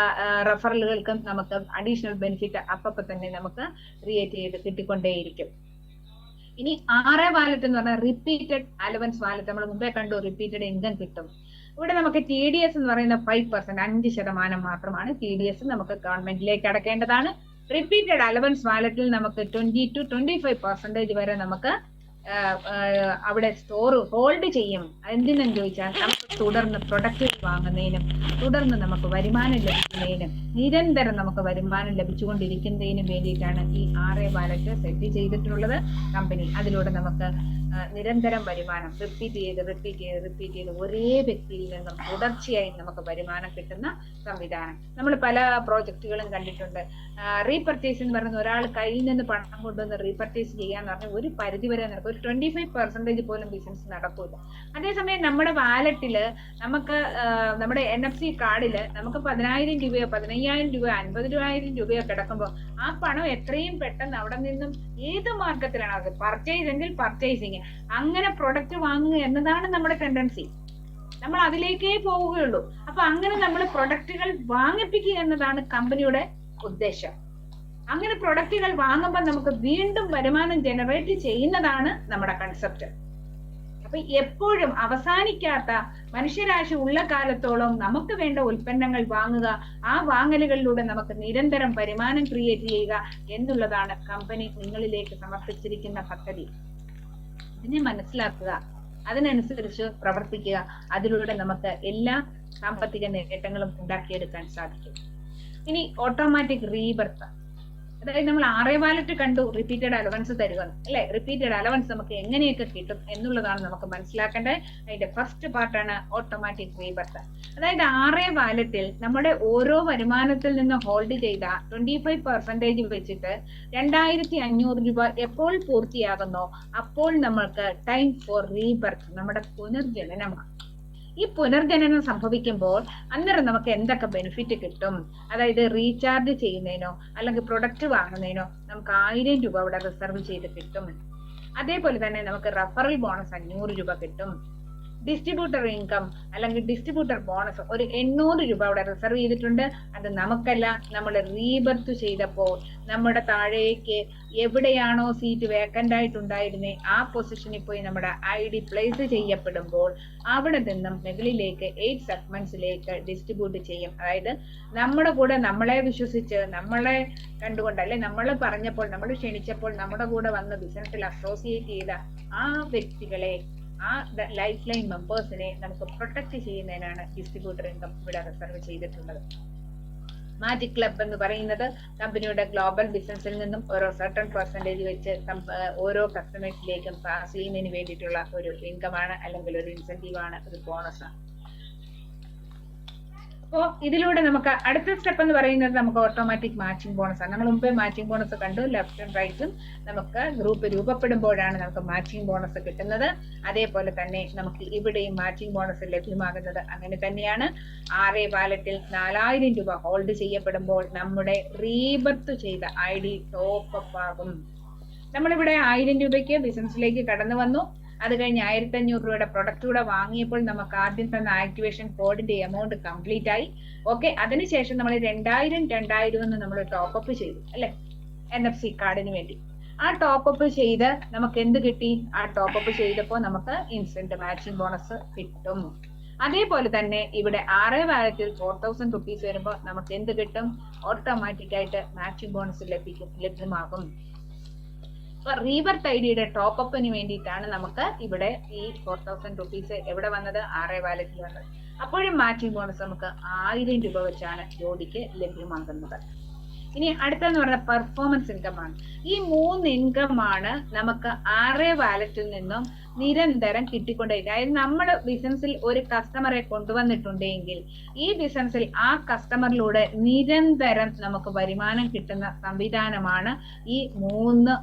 റെഫറലുകൾക്കും നമുക്ക് അഡീഷണൽ ബെനിഫിറ്റ് അപ്പൊ തന്നെ നമുക്ക് ക്രിയേറ്റ് ചെയ്ത് കിട്ടിക്കൊണ്ടേയിരിക്കും. ഇനി 6 വാലറ്റ് എന്ന് പറഞ്ഞാൽ റിപ്പീറ്റഡ് അലവൻസ് വാലറ്റ്. നമ്മൾ മുമ്പേ കണ്ടു, റിപ്പീറ്റഡ് ഇൻകം കിട്ടും. ഇവിടെ നമുക്ക് TDS എന്ന് പറയുന്ന 5%, 5% മാത്രമാണ് TDS നമുക്ക് ഗവൺമെന്റിലേക്ക് അടക്കേണ്ടതാണ്. റിപ്പീറ്റഡ് അലവൻസ് വാലറ്റിൽ നമുക്ക് 20 to 25% വരെ നമുക്ക് അവിടെ സ്റ്റോർ ഹോൾഡ് ചെയ്യും. എന്തിനെന്ന് ചോദിച്ചാൽ നമുക്ക് തുടർന്ന് പ്രൊഡക്റ്റുകൾ വാങ്ങുന്നതിനും തുടർന്ന് നമുക്ക് വരുമാനം ലഭിക്കുന്നതിനും നിരന്തരം നമുക്ക് വരുമാനം ലഭിച്ചുകൊണ്ടിരിക്കുന്നതിനും വേണ്ടിയിട്ടാണ് ഈ 6 വാലറ്റ് സെറ്റ് ചെയ്തിട്ടുള്ളത് കമ്പനി. അതിലൂടെ നമുക്ക് നിരന്തരം വരുമാനം റിപ്പീറ്റ് ചെയ്ത് ഒരേ വ്യക്തിയിൽ നിന്നും തുടർച്ചയായി നമുക്ക് വരുമാനം കിട്ടുന്ന സംവിധാനം. നമ്മൾ പല പ്രോജക്റ്റുകളും കണ്ടിട്ടുണ്ട്. റീപർച്ചേസ് എന്ന് പറയുന്ന ഒരാൾ കയ്യിൽ നിന്ന് പണം കൊണ്ടുവന്ന് റീപർച്ചേസ് ചെയ്യാന്ന് പറഞ്ഞാൽ ഒരു പരിധി വരെ നടക്കും. ഒരു 25% പോലും ബിസിനസ് നടക്കൂല. അതേസമയം നമ്മുടെ വാലറ്റില് നമുക്ക് നമ്മുടെ NFC കാർഡില് നമുക്ക് 10,000 രൂപയോ 15,000 രൂപയോ 50,000 രൂപയോ കിടക്കുമ്പോൾ ആ പണം എത്രയും പെട്ടെന്ന് അവിടെ നിന്നും ഏത് മാർഗത്തിലാണ് അത് പർച്ചേസ് എങ്കിൽ പർച്ചേസിങ്, അങ്ങനെ പ്രൊഡക്റ്റ് വാങ്ങുക എന്നതാണ് നമ്മുടെ ടെൻഡൻസി. നമ്മൾ അതിലേക്കേ പോവുകയുള്ളൂ. അപ്പൊ അങ്ങനെ നമ്മൾ പ്രൊഡക്റ്റുകൾ വാങ്ങിപ്പിക്കുക എന്നതാണ് കമ്പനിയുടെ ഉദ്ദേശം. അങ്ങനെ പ്രൊഡക്റ്റുകൾ വാങ്ങുമ്പോൾ നമുക്ക് വീണ്ടും വരുമാനം ജനറേറ്റ് ചെയ്യുന്നതാണ് നമ്മുടെ കൺസെപ്റ്റ്. അപ്പൊ എപ്പോഴും അവസാനിക്കാത്ത മനുഷ്യരാശി ഉള്ള കാലത്തോളം നമുക്ക് വേണ്ട ഉൽപ്പന്നങ്ങൾ വാങ്ങുക, ആ വാങ്ങലുകളിലൂടെ നമുക്ക് നിരന്തരം വരുമാനം ക്രിയേറ്റ് ചെയ്യുക എന്നുള്ളതാണ് കമ്പനി നിങ്ങളിലേക്ക് സമർപ്പിച്ചിരിക്കുന്ന പദ്ധതി. ഇതിനെ മനസ്സിലാക്കുക, അതിനനുസരിച്ച് പ്രവർത്തിക്കുക. അതിലൂടെ നമുക്ക് എല്ലാ സാമ്പത്തിക നേട്ടങ്ങളും ഉണ്ടാക്കിയെടുക്കാൻ സാധിക്കും. ഇനി ഓട്ടോമാറ്റിക് റീബർത്ത്. അതായത് നമ്മൾ 6 വാലറ്റ് കണ്ടു, റിപ്പീറ്റഡ് അലവൻസ് തരുക അല്ലെ. റിപ്പീറ്റഡ് അലവൻസ് നമുക്ക് എങ്ങനെയൊക്കെ കിട്ടും എന്നുള്ളതാണ് നമുക്ക് മനസ്സിലാക്കേണ്ടത്. അതിന്റെ ഫസ്റ്റ് പാർട്ടാണ് ഓട്ടോമാറ്റിക് റീബർത്ത്. അതായത് 6 വാലറ്റിൽ നമ്മുടെ ഓരോ വരുമാനത്തിൽ നിന്ന് ഹോൾഡ് ചെയ്ത 25% വെച്ചിട്ട് 2,500 രൂപ എപ്പോൾ പൂർത്തിയാകുന്നോ അപ്പോൾ നമ്മൾക്ക് ടൈം ഫോർ റീബർത്ത്, നമ്മുടെ പുനർജനനമാണ്. ഈ പുനർജനനം സംഭവിക്കുമ്പോൾ അന്നേരം നമുക്ക് എന്തൊക്കെ ബെനിഫിറ്റ് കിട്ടും? അതായത് റീചാർജ് ചെയ്യുന്നതിനോ അല്ലെങ്കിൽ പ്രൊഡക്റ്റ് വാങ്ങുന്നതിനോ നമുക്ക് 1000 രൂപ അവിടെ റിസർവ് ചെയ്ത് കിട്ടും. അതേപോലെ തന്നെ നമുക്ക് റെഫറൽ ബോണസ് 500 രൂപ കിട്ടും. ഡിസ്ട്രിബ്യൂട്ടർ ഇൻകം അല്ലെങ്കിൽ ഡിസ്ട്രിബ്യൂട്ടർ ബോണസ് ഒരു 800 രൂപ അവിടെ റിസർവ് ചെയ്തിട്ടുണ്ട്. അത് നമുക്കല്ല, നമ്മൾ റീബർത്ത് ചെയ്തപ്പോൾ നമ്മുടെ താഴേക്ക് എവിടെയാണോ സീറ്റ് വേക്കൻ്റ് ആയിട്ടുണ്ടായിരുന്നേ ആ പൊസിഷനിൽ പോയി നമ്മുടെ ID പ്ലേസ് ചെയ്യപ്പെടുമ്പോൾ അവിടെ നിന്നും മുകളിലേക്ക് 8 സെഗ്മെന്റ്സിലേക്ക് ഡിസ്ട്രിബ്യൂട്ട് ചെയ്യും. അതായത് നമ്മുടെ കൂടെ നമ്മളെ വിശ്വസിച്ച് നമ്മളെ കണ്ടുകൊണ്ട് അല്ലെ നമ്മൾ പറഞ്ഞപ്പോൾ നമ്മൾ ക്ഷണിച്ചപ്പോൾ നമ്മുടെ കൂടെ വന്ന് ബിസിനസ്സിൽ അസോസിയേറ്റ് ചെയ്ത ആ വ്യക്തികളെ, ആ ലൈഫ് ലൈൻ മെമ്പേഴ്സിനെ നമുക്ക് പ്രൊട്ടക്ട് ചെയ്യുന്നതിനാണ് ഡിസ്ട്രിബ്യൂട്ടർ ഇൻകം ഇവിടെ റിസർവ് ചെയ്തിട്ടുള്ളത്. മാജിക് ക്ലബ് എന്ന് പറയുന്നത് കമ്പനിയുടെ ഗ്ലോബൽ ബിസിനസ്സിൽ നിന്നും ഓരോ സർട്ടൺ പെർസെന്റേജ് വെച്ച് ഓരോ കസ്റ്റമേഴ്സിലേക്കും പാസ് ചെയ്യുന്നതിന് വേണ്ടിയിട്ടുള്ള ഒരു ഇൻകമാണ് അല്ലെങ്കിൽ ഒരു ഇൻസെന്റീവ് ആണ്, ഒരു ബോണസ് ആണ്. അപ്പോൾ ഇതിലൂടെ നമുക്ക് അടുത്ത സ്റ്റെപ്പ് എന്ന് പറയുന്നത് നമുക്ക് ഓട്ടോമാറ്റിക് മാച്ചിങ് ബോണസ് ആണ്. നമ്മൾ മുമ്പേ മാച്ചിങ് ബോണസ് കണ്ടു, ലെഫ്റ്റും റൈറ്റും നമുക്ക് ഗ്രൂപ്പ് രൂപപ്പെടുമ്പോഴാണ് നമുക്ക് മാച്ചിങ് ബോണസ് കിട്ടുന്നത്. അതേപോലെ തന്നെ നമുക്ക് ഇവിടെയും മാച്ചിങ് ബോണസ് ലഭ്യമാകുന്നത് അങ്ങനെ തന്നെയാണ്. RA വാലറ്റിൽ 4000 രൂപ ഹോൾഡ് ചെയ്യപ്പെടുമ്പോൾ നമ്മുടെ റീബർത്ത് ചെയ്ത ID ടോപ്പ് അപ്പ് ആകും. നമ്മളിവിടെ 1000 രൂപയ്ക്ക് ബിസിനസ്സിലേക്ക് കടന്നു വന്നു. അത് കഴിഞ്ഞ് 1500 രൂപയുടെ പ്രൊഡക്റ്റ് കൂടെ വാങ്ങിയപ്പോൾ നമുക്ക് ആദ്യം തന്ന ആക്ടിവേഷൻ കോഡിന്റെ എമൗണ്ട് കംപ്ലീറ്റ് ആയി. ഓക്കെ, അതിനുശേഷം നമ്മൾ 2000 എന്ന് നമ്മൾ ടോപ്പ് അപ്പ് ചെയ്തു അല്ലെ, NFC കാർഡിന് വേണ്ടി. ആ ടോപ്പ് അപ്പ് ചെയ്ത് നമുക്ക് എന്ത് കിട്ടി? ആ ടോപ്പ് അപ്പ് ചെയ്തപ്പോൾ നമുക്ക് ഇൻസ്റ്റന്റ് മാച്ചിങ് ബോണസ് കിട്ടും. അതേപോലെ തന്നെ ഇവിടെ RA വാലറ്റിൽ 4000 റുപ്പീസ് വരുമ്പോൾ നമുക്ക് എന്ത് കിട്ടും? ഓട്ടോമാറ്റിക് ആയിട്ട് മാച്ചിങ് ബോണസ് ലഭ്യമാകും. റീബർത്ത് IDയുടെ ടോപ്പ് അപ്പിന് വേണ്ടിയിട്ടാണ് നമുക്ക് ഇവിടെ ഈ 4000 റുപ്പീസ് എവിടെ വന്നത്? RA വാലറ്റിൽ വന്നത്. അപ്പോഴും മാച്ചിങ് ബോണസ് നമുക്ക് 1000 രൂപ വെച്ചാണ് ജോഡിക്ക് ലഭ്യമാകുന്നത്. ഇനി അടുത്തെന്ന് പറഞ്ഞ പെർഫോമൻസ് ഇൻകം ആണ്. ഈ 3 ഇൻകം ആണ് നമുക്ക് RA വാലറ്റിൽ നിന്നും നിരന്തരം കിട്ടിക്കൊണ്ടേയിരിക്കും. അതായത് നമ്മുടെ ബിസിനസ്സിൽ ഒരു കസ്റ്റമറെ കൊണ്ടുവന്നിട്ടുണ്ടെങ്കിൽ ഈ ബിസിനസ്സിൽ ആ കസ്റ്റമറിലൂടെ നിരന്തരം നമുക്ക് വരുമാനം കിട്ടുന്ന സംവിധാനമാണ് ഈ 3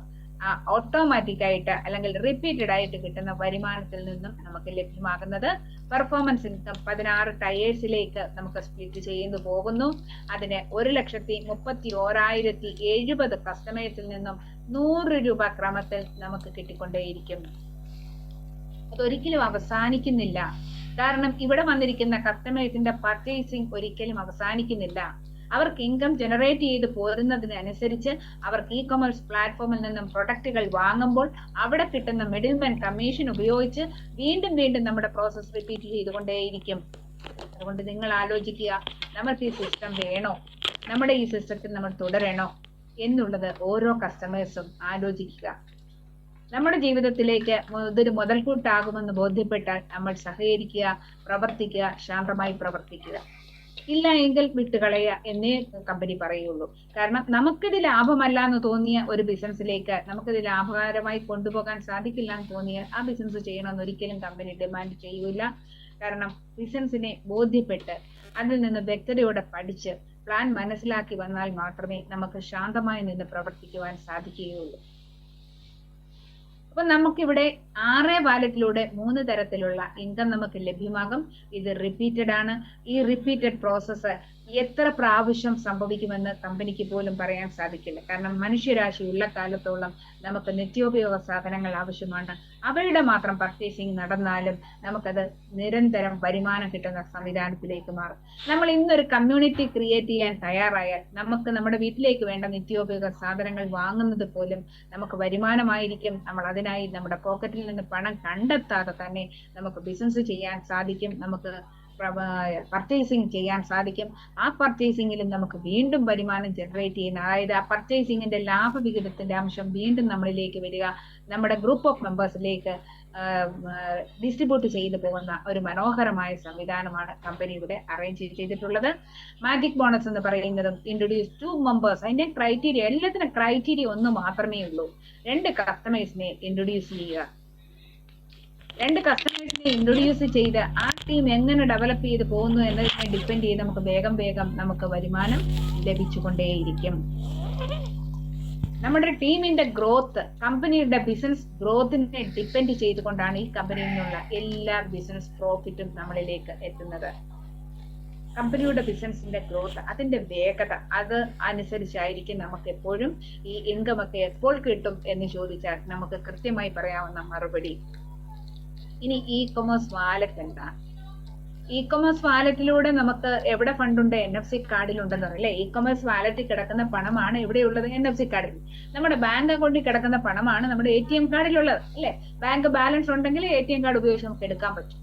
ഓട്ടോമാറ്റിക് ആയിട്ട് അല്ലെങ്കിൽ റിപ്പീറ്റഡ് ആയിട്ട് കിട്ടുന്ന വരുമാനത്തിൽ നിന്നും നമുക്ക് ലഭ്യമാകുന്നത്. പെർഫോമൻസ് ഇൻകം 16 ടയേഴ്സിലേക്ക് നമുക്ക് സ്പ്ലിറ്റ് ചെയ്തു പോകുന്നു. അതിന് 1,31,070 കസ്റ്റമേഴ്സിൽ നിന്നും 100 രൂപ ക്രമത്തിൽ നമുക്ക് കിട്ടിക്കൊണ്ടേയിരിക്കും. അതൊരിക്കലും അവസാനിക്കുന്നില്ല. കാരണം ഇവിടെ വന്നിരിക്കുന്ന കസ്റ്റമേഴ്സിന്റെ പർച്ചേസിംഗ് ഒരിക്കലും അവസാനിക്കുന്നില്ല. അവർക്ക് ഇൻകം ജനറേറ്റ് ചെയ്ത് പോരുന്നതിനനുസരിച്ച് അവർക്ക് ഇ-കൊമേഴ്സ് പ്ലാറ്റ്ഫോമിൽ നിന്നും പ്രൊഡക്റ്റുകൾ വാങ്ങുമ്പോൾ അവിടെ കിട്ടുന്ന മിഡിൽമാൻ കമ്മീഷൻ ഉപയോഗിച്ച് വീണ്ടും വീണ്ടും നമ്മുടെ പ്രോസസ് റിപ്പീറ്റ് ചെയ്തുകൊണ്ടേയിരിക്കും. അതുകൊണ്ട് നിങ്ങൾ ആലോചിക്കുക, നമുക്ക് ഈ സിസ്റ്റം വേണോ, നമ്മുടെ ഈ സിസ്റ്റത്തിൽ നമ്മൾ തുടരണോ എന്നുള്ളത് ഓരോ കസ്റ്റമേഴ്സും ആലോചിക്കുക. നമ്മുടെ ജീവിതത്തിലേക്ക് ഇതൊരു മുതൽക്കൂട്ടാകുമെന്ന് ബോധ്യപ്പെട്ടാൽ നമ്മൾ സഹകരിക്കുക, പ്രവർത്തിക്കുക, ശാന്തമായി പ്രവർത്തിക്കുക. ഇല്ല എങ്കിൽ വിട്ടുകളയുക എന്നേ കമ്പനി പറയുള്ളൂ. കാരണം നമുക്കിത് ലാഭമല്ല എന്ന് തോന്നിയ ഒരു ബിസിനസ്സിലേക്ക് നമുക്കിത് ലാഭകരമായി കൊണ്ടുപോകാൻ സാധിക്കില്ല എന്ന് തോന്നിയ ആ ബിസിനസ് ചെയ്യണമെന്ന് ഒരിക്കലും കമ്പനി ഡിമാൻഡ് ചെയ്യൂല. കാരണം ബിസിനസ്സിനെ ബോധ്യപ്പെട്ട് അതിൽ നിന്ന് വ്യക്തതയോടെ പഠിച്ച് പ്ലാൻ മനസ്സിലാക്കി വന്നാൽ മാത്രമേ നമുക്ക് ശാന്തമായി നിന്ന് പ്രവർത്തിക്കുവാൻ സാധിക്കുകയുള്ളൂ. അപ്പൊ നമുക്കിവിടെ RA വാലറ്റിലൂടെ 3 തരത്തിലുള്ള ഇൻകം നമുക്ക് ലഭ്യമാകും. ഇത് റിപ്പീറ്റഡ് ആണ്. ഈ റിപ്പീറ്റഡ് പ്രോസസ്സ് എത്ര പ്രാവശ്യം സംഭവിക്കുമെന്ന് കമ്പനിക്ക് പോലും പറയാൻ സാധിക്കില്ല. കാരണം മനുഷ്യരാശി ഉള്ള കാലത്തോളം നമുക്ക് നിത്യോപയോഗ സാധനങ്ങൾ ആവശ്യമാണ്. അവയുടെ മാത്രം പർച്ചേസിങ് നടന്നാലും നമുക്കത് നിരന്തരം വരുമാനം കിട്ടുന്ന സംവിധാനത്തിലേക്ക് മാറും. നമ്മൾ ഇന്നൊരു കമ്മ്യൂണിറ്റി ക്രിയേറ്റ് ചെയ്യാൻ തയ്യാറായാൽ നമുക്ക് നമ്മുടെ വീട്ടിലേക്ക് വേണ്ട നിത്യോപയോഗ സാധനങ്ങൾ വാങ്ങുന്നത് പോലും നമുക്ക് വരുമാനമായിരിക്കും. നമ്മൾ അതിനായി നമ്മുടെ പോക്കറ്റിൽ നിന്ന് പണം കണ്ടെത്താതെ തന്നെ നമുക്ക് ബിസിനസ് ചെയ്യാൻ സാധിക്കും. നമുക്ക് പർച്ചേസിങ് ചെയ്യാൻ സാധിക്കും. ആ പർച്ചേസിങ്ങിലും നമുക്ക് വീണ്ടും വരുമാനം ജനറേറ്റ് ചെയ്യുന്ന, അതായത് ആ പർച്ചേസിങ്ങിന്റെ ലാഭവിഹിതത്തിന്റെ അംശം വീണ്ടും നമ്മളിലേക്ക് വരിക, നമ്മുടെ ഗ്രൂപ്പ് ഓഫ് മെമ്പേഴ്സിലേക്ക് ഡിസ്ട്രിബ്യൂട്ട് ചെയ്തു പോകുന്ന ഒരു മനോഹരമായ സംവിധാനമാണ് കമ്പനി ഇവിടെ അറേഞ്ച് ചെയ്തിട്ടുള്ളത്. മാജിക് ബോണസ് എന്ന് പറയുന്നതും ഇൻട്രൊഡ്യൂസ് 2 മെമ്പേഴ്സ്. അതിന്റെ ക്രൈറ്റീരിയ, എല്ലാത്തിനും ക്രൈറ്റീരിയ ഒന്ന് മാത്രമേ ഉള്ളൂ. 2 കസ്റ്റമേഴ്സിനെ ഇൻട്രൊഡ്യൂസ് ചെയ്യുക. 2 കസ്റ്റമേഴ്സിനെ ഇൻട്രൊഡ്യൂസ് ചെയ്ത് ആ ടീം എങ്ങനെ ഡെവലപ്പ് ചെയ്ത് പോകുന്നു എന്നതിനെ ഡിപ്പെൻഡ് ചെയ്ത് നമുക്ക് വേഗം നമുക്ക് വരുമാനം ലഭിച്ചുകൊണ്ടേയിരിക്കും. നമ്മുടെ ടീമിന്റെ ഗ്രോത്ത്, കമ്പനിയുടെ ബിസിനസ് ഗ്രോത്തിനെ ഡിപ്പെൻഡ് ചെയ്തുകൊണ്ടാണ് ഈ കമ്പനിയിൽ നിന്നുള്ള എല്ലാ ബിസിനസ് പ്രോഫിറ്റും നമ്മളിലേക്ക് എത്തുന്നത്. കമ്പനിയുടെ ബിസിനസിന്റെ ഗ്രോത്ത്, അതിന്റെ വേഗത, അത് അനുസരിച്ചായിരിക്കും നമുക്ക് എപ്പോഴും ഈ ഇൻകം ഒക്കെ എപ്പോൾ കിട്ടും എന്ന് ചോദിച്ചാൽ നമുക്ക് കൃത്യമായി പറയാവുന്ന മറുപടി. ഇനി ഇ-കൊമേഴ്സ് വാലറ്റ് എന്താണ്? ഇ-കൊമേഴ്സ് വാലറ്റിലൂടെ നമുക്ക് എവിടെ ഫണ്ടുണ്ട്? NFC കാർഡിലുണ്ടെന്ന് പറയും അല്ലെ. ഇ-കൊമേഴ്സ് വാലറ്റിൽ കിടക്കുന്ന പണമാണ് എവിടെയുള്ളത്? NFC കാർഡിൽ. നമ്മുടെ ബാങ്ക് അക്കൗണ്ടിൽ കിടക്കുന്ന പണമാണ് നമ്മുടെ ATM കാർഡിലുള്ളത് അല്ലെ. ബാങ്ക് ബാലൻസ് ഉണ്ടെങ്കിൽ ATM കാർഡ് ഉപയോഗിച്ച് നമുക്ക് എടുക്കാൻ പറ്റും,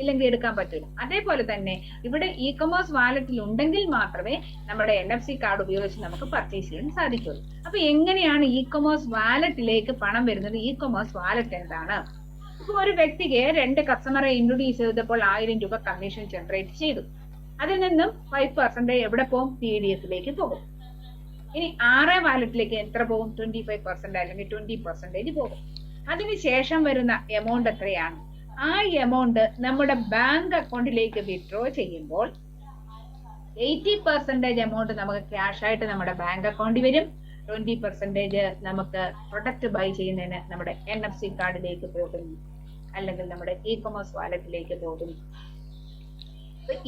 ഇല്ലെങ്കിൽ എടുക്കാൻ പറ്റില്ല. അതേപോലെ തന്നെ ഇവിടെ ഇ-കൊമേഴ്സ് വാലറ്റിൽ ഉണ്ടെങ്കിൽ മാത്രമേ നമ്മുടെ NFC കാർഡ് ഉപയോഗിച്ച് നമുക്ക് പർച്ചേസ് ചെയ്യാൻ സാധിക്കുള്ളൂ. അപ്പൊ എങ്ങനെയാണ് ഇ-കൊമേഴ്സ് വാലറ്റിലേക്ക് പണം വരുന്നത്? ഇ-കൊമേഴ്സ് വാലറ്റ് എന്താണ്? ഇപ്പൊ ഒരു വ്യക്തിക്ക് 2 കസ്റ്റമറെ ഇൻട്രൊഡ്യൂസ് ചെയ്തപ്പോൾ 1000 രൂപ കമ്മീഷൻ ജനറേറ്റ് ചെയ്തു. അതിൽ നിന്നും 5% എവിടെ പോകും? TDSലേക്ക് പോകും. ഇനി RA വാലറ്റിലേക്ക് എത്ര പോകും? 25% അല്ലെങ്കിൽ 20% പോകും. അതിനുശേഷം വരുന്ന എമൗണ്ട് എത്രയാണ്? ആ എമൗണ്ട് നമ്മുടെ ബാങ്ക് അക്കൗണ്ടിലേക്ക് വിഡ്രോ ചെയ്യുമ്പോൾ 80% എമൗണ്ട് നമുക്ക് ക്യാഷ് ആയിട്ട് നമ്മുടെ ബാങ്ക് അക്കൗണ്ടിൽ വരും. 20% നമുക്ക് പ്രൊഡക്റ്റ് ബൈ ചെയ്യുന്നതിന് നമ്മുടെ NFC കാർഡിലേക്ക് പോകുന്നു, അല്ലെങ്കിൽ നമ്മുടെ ഇ-കൊമേഴ്സ് വാലറ്റിലേക്ക് പോകുന്നു.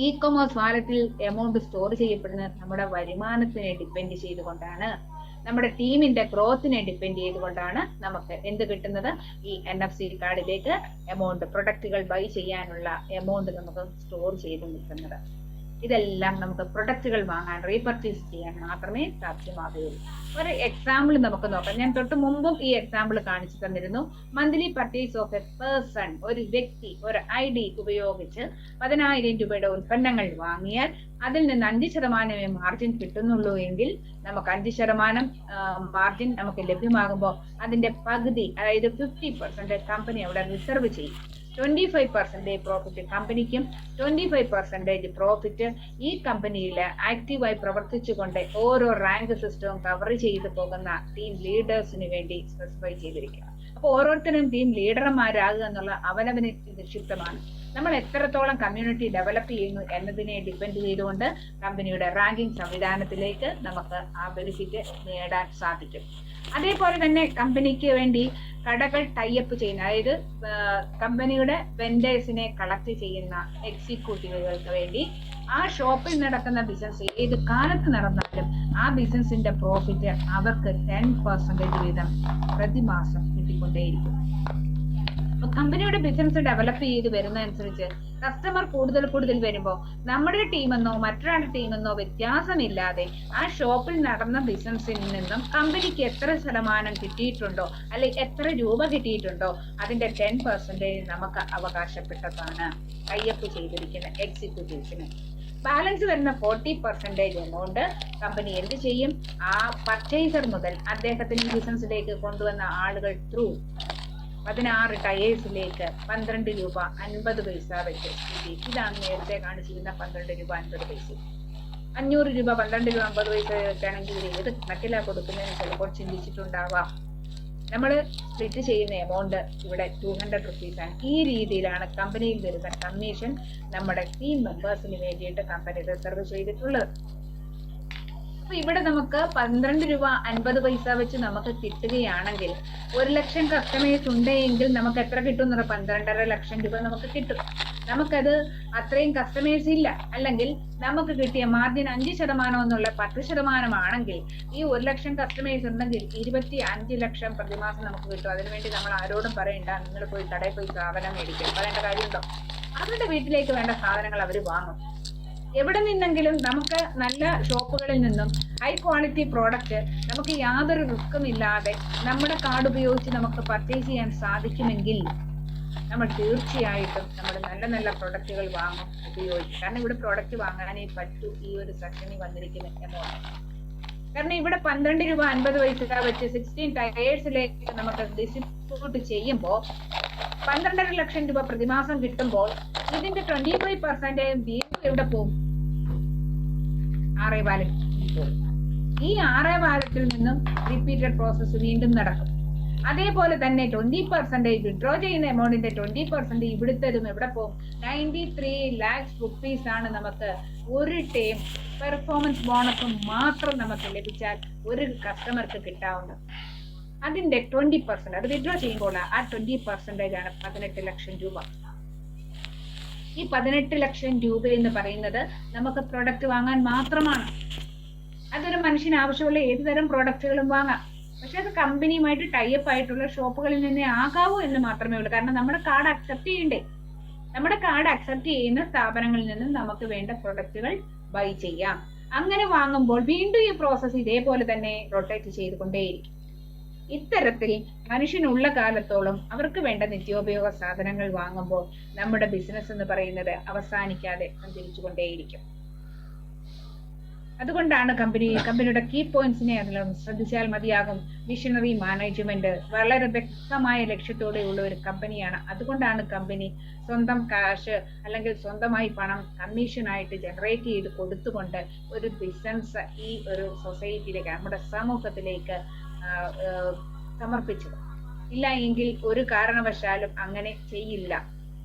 ഇ-കൊമേഴ്സ് വാലറ്റിൽ എമൗണ്ട് സ്റ്റോർ ചെയ്യപ്പെടുന്നത് നമ്മുടെ വരുമാനത്തിനെ ഡിപ്പെൻഡ് ചെയ്തുകൊണ്ടാണ്, നമ്മുടെ ടീമിന്റെ ഗ്രോത്തിനെ ഡിപ്പെൻഡ് ചെയ്തുകൊണ്ടാണ് നമുക്ക് എന്ത് കിട്ടുന്നത്? ഈ NFC കാർഡിലേക്ക് എമൗണ്ട്, പ്രൊഡക്റ്റുകൾ ബൈ ചെയ്യാനുള്ള എമൗണ്ട് നമുക്ക് സ്റ്റോർ ചെയ്ത് നിൽക്കുന്നത്. ഇതെല്ലാം നമുക്ക് പ്രൊഡക്റ്റുകൾ വാങ്ങാൻ, റീപർച്ചേസ് ചെയ്യാൻ മാത്രമേ സാധ്യമാകുകയുള്ളൂ. ഒരു എക്സാമ്പിൾ നമുക്ക് നോക്കാം. ഞാൻ തൊട്ട് മുമ്പും ഈ എക്സാമ്പിൾ കാണിച്ചു തന്നിരുന്നു. Monthly purchase of A person, ഒരു വ്യക്തി ഒരു ID ഉപയോഗിച്ച് 10,000 രൂപയുടെ ഉൽപ്പന്നങ്ങൾ വാങ്ങിയാൽ അതിൽ നിന്ന് 5% മാർജിൻ കിട്ടുന്നുള്ളൂ എങ്കിൽ നമുക്ക് 5% മാർജിൻ നമുക്ക് ലഭ്യമാകുമ്പോൾ അതിന്റെ പകുതി, അതായത് 50% കമ്പനി അവിടെ റിസർവ് ചെയ്യും. 25% പ്രോഫിറ്റ് കമ്പനിക്കും, 25% പ്രോഫിറ്റ് ഈ കമ്പനിയിൽ ആക്റ്റീവായി പ്രവർത്തിച്ചുകൊണ്ട് ഓരോ റാങ്ക് സിസ്റ്റവും കവർ ചെയ്തു പോകുന്ന ടീം ലീഡേഴ്സിന് വേണ്ടി സ്പെസിഫൈ ചെയ്തിരിക്കുക. അപ്പോൾ ഓരോരുത്തരും ടീം ലീഡർമാരാകുക എന്നുള്ള അവനവന് നിക്ഷിപ്തമാണ്. നമ്മൾ എത്രത്തോളം കമ്മ്യൂണിറ്റി ഡെവലപ്പ് ചെയ്യുന്നു എന്നതിനെ ഡിപ്പെൻഡ് ചെയ്തുകൊണ്ട് കമ്പനിയുടെ റാങ്കിങ് സംവിധാനത്തിലേക്ക് നമുക്ക് ആ ബെനിഫിറ്റ് നേടാൻ സാധിക്കും. അതേപോലെ തന്നെ കമ്പനിക്ക് വേണ്ടി കടകൾ ടൈപ്പ് ചെയ്യുന്ന, അതായത് കമ്പനിയുടെ വെൻഡേഴ്സിനെ കളക്ട് ചെയ്യുന്ന എക്സിക്യൂട്ടീവുകൾക്ക് വേണ്ടി ആ ഷോപ്പിൽ നടക്കുന്ന ബിസിനസ് ഏത് കാലത്ത് നടന്നാലും ആ ബിസിനസിന്റെ പ്രോഫിറ്റ് അവർക്ക് 10% വീതം പ്രതിമാസം കിട്ടിക്കൊണ്ടേയിരിക്കും. കമ്പനിയുടെ ബിസിനസ് ഡെവലപ്പ് ചെയ്ത് വരുന്നതനുസരിച്ച് കസ്റ്റമർ കൂടുതൽ വരുമ്പോൾ നമ്മുടെ ടീമെന്നോ മറ്റൊരാളുടെ ടീമെന്നോ വ്യത്യാസമില്ലാതെ ആ ഷോപ്പിൽ നടന്ന ബിസിനസ്സിൽ നിന്നും കമ്പനിക്ക് എത്ര ശതമാനം കിട്ടിയിട്ടുണ്ടോ, അല്ലെങ്കിൽ എത്ര രൂപ കിട്ടിയിട്ടുണ്ടോ അതിന്റെ 10% നമുക്ക് അവകാശപ്പെട്ടതാണ് ടൈപ്പ് ചെയ്തിരിക്കുന്ന എക്സിക്യൂട്ടീവ്സിന്. ബാലൻസ് വരുന്ന 40% എമൗണ്ട് കമ്പനി എന്ത് ചെയ്യും? ആ പർച്ചേസർ മുതൽ അദ്ദേഹത്തിന് ബിസിനസ്സിലേക്ക് കൊണ്ടുവന്ന ആളുകൾ ത്രൂ 16 ടയേഴ്സിലേക്ക് 12 രൂപ 50 പൈസ വെച്ച് കിട്ടി. ഇതാണ് നേരത്തെ കാണിച്ചിരുന്ന 12 രൂപ 50 പൈസ. 500 രൂപ 12 രൂപ 50 പൈസ വെച്ചാണെങ്കിൽ ഏത് കണക്കിലാ കൊടുക്കുന്നതിന് ചിലപ്പോൾ ചിന്തിച്ചിട്ടുണ്ടാവാം. നമ്മൾ സ്പ്ലിറ്റ് ചെയ്യുന്ന എമൗണ്ട് ഇവിടെ 200 റുപ്പീസാണ്. ഈ രീതിയിലാണ് കമ്പനിയിൽ വരുന്ന കമ്മീഷൻ നമ്മുടെ ടീം മെമ്പേഴ്സിന് വേണ്ടിയിട്ട് കമ്പനി റിസർവ് ചെയ്തിട്ടുള്ളത്. അപ്പൊ ഇവിടെ നമുക്ക് 12 രൂപ 50 പൈസ വെച്ച് നമുക്ക് കിട്ടുകയാണെങ്കിൽ 1,00,000 കസ്റ്റമേഴ്സ് ഉണ്ടെങ്കിൽ നമുക്ക് എത്ര കിട്ടും? 12.5 ലക്ഷം രൂപ നമുക്ക് കിട്ടും. നമുക്കത് അത്രയും കസ്റ്റമേഴ്സ് ഇല്ല, അല്ലെങ്കിൽ നമുക്ക് കിട്ടിയ മാർജിൻ 5% എന്നുള്ള 10% ആണെങ്കിൽ ഈ 1,00,000 കസ്റ്റമേഴ്സ് ഉണ്ടെങ്കിൽ 25 ലക്ഷം പ്രതിമാസം നമുക്ക് കിട്ടും. അതിനുവേണ്ടി നമ്മൾ ആരോടും പറയണ്ട, നിങ്ങൾ പോയി കടയിൽ പോയി സാധനം മേടിക്കും, പറയേണ്ട കാര്യമുണ്ടോ? അവരുടെ വീട്ടിലേക്ക് വേണ്ട സാധനങ്ങൾ അവർ വാങ്ങും. എവിടെ നിന്നെങ്കിലും നമുക്ക് നല്ല ഷോപ്പുകളിൽ നിന്നും ഹൈ ക്വാളിറ്റി പ്രോഡക്റ്റ് നമുക്ക് യാതൊരു റിസ്ക്കും ഇല്ലാതെ നമ്മുടെ കാർഡ് ഉപയോഗിച്ച് നമുക്ക് പർച്ചേസ് ചെയ്യാൻ സാധിക്കുമെങ്കിൽ നമ്മൾ തീർച്ചയായിട്ടും നമ്മൾ നല്ല പ്രൊഡക്റ്റുകൾ വാങ്ങും, ഉപയോഗിക്കും. കാരണം ഇവിടെ പ്രോഡക്റ്റ് വാങ്ങാനേ പറ്റൂ ഈ ഒരു സെക്ഷനിൽ വന്നിരിക്കുന്ന എമൗണ്ട്. കാരണം ഇവിടെ 12 രൂപ 50 പൈസ വെച്ച് 16 ടയേഴ്സിലേക്ക് നമുക്ക് ഡിസ്ട്രിബ്യൂട്ട് ചെയ്യുമ്പോൾ 12.5 ലക്ഷം രൂപ പ്രതിമാസം കിട്ടുമ്പോൾ ഇതിന്റെ 25% വീണ്ടും എവിടെ പോകും? RA വാലറ്റിൽ പോകും. ഈ RA വാലറ്റിൽ നിന്നും റിപ്പീറ്റഡ് പ്രോസസ് വീണ്ടും നടക്കും. അതേപോലെ തന്നെ 20% വിഡ്രോ ചെയ്യുന്ന എമൗണ്ടിന്റെ 20% ഇവിടുത്തതും എവിടെ പോകും? 93 lakhs rupees ആണ് നമുക്ക് ഒരു ടൈം പെർഫോമൻസ് ബോണസ് മാത്രം നമുക്ക് ലഭിച്ചാൽ ഒരു കസ്റ്റമർക്ക് കിട്ടാവുന്നത്. അതിന്റെ 20% അത് വിഡ്രോ ചെയ്യുമ്പോൾ ആ 20% ആണ് 18 ലക്ഷം രൂപ. ഈ 18 ലക്ഷം രൂപ എന്ന് പറയുന്നത് നമുക്ക് പ്രൊഡക്റ്റ് വാങ്ങാൻ മാത്രമാണ്. അതൊരു മനുഷ്യന് ആവശ്യമുള്ള ഏതുതരം പ്രൊഡക്റ്റുകളും വാങ്ങാം. പക്ഷെ അത് കമ്പനിയുമായിട്ട് ടൈപ്പ് ആയിട്ടുള്ള ഷോപ്പുകളിൽ നിന്നേ ആകാവൂ എന്ന് മാത്രമേ ഉള്ളൂ. കാരണം നമ്മുടെ കാർഡ് അക്സെപ്റ്റ് ചെയ്യണ്ടേ? നമ്മുടെ കാർഡ് അക്സെപ്റ്റ് ചെയ്യുന്ന സ്ഥാപനങ്ങളിൽ നിന്നും നമുക്ക് വേണ്ട പ്രൊഡക്റ്റുകൾ ബൈ ചെയ്യാം. അങ്ങനെ വാങ്ങുമ്പോൾ വീണ്ടും ഈ പ്രോസസ്സ് ഇതേപോലെ തന്നെ റൊട്ടേറ്റ് ചെയ്തുകൊണ്ടേയിരിക്കും. ഇത്തരത്തിൽ മനുഷ്യനുള്ള കാലത്തോളം അവർക്ക് വേണ്ട നിത്യോപയോഗ സാധനങ്ങൾ വാങ്ങുമ്പോൾ നമ്മുടെ ബിസിനസ് എന്ന് പറയുന്നത് അവസാനിക്കാതെ സഞ്ചരിച്ചുകൊണ്ടേയിരിക്കും. അതുകൊണ്ടാണ് കമ്പനിയുടെ കീ പോയിന്റ്സിനെ അതിലൊന്ന് ശ്രദ്ധിച്ചാൽ മതിയാകും. വിഷണറി മാനേജ്മെന്റ് വളരെ വ്യക്തമായ ലക്ഷ്യത്തോടെയുള്ള ഒരു കമ്പനിയാണ്. അതുകൊണ്ടാണ് കമ്പനി സ്വന്തം കാശ് അല്ലെങ്കിൽ സ്വന്തമായി പണം കമ്മീഷനായിട്ട് ജനറേറ്റ് ചെയ്ത് കൊടുത്തുകൊണ്ട് ഒരു ബിസിനസ് ഈ ഒരു സൊസൈറ്റിയിലേക്ക്, നമ്മുടെ സമൂഹത്തിലേക്ക് സമർപ്പിച്ചത്. ഇല്ല എങ്കിൽ ഒരു കാരണവശാലും അങ്ങനെ ചെയ്യില്ല.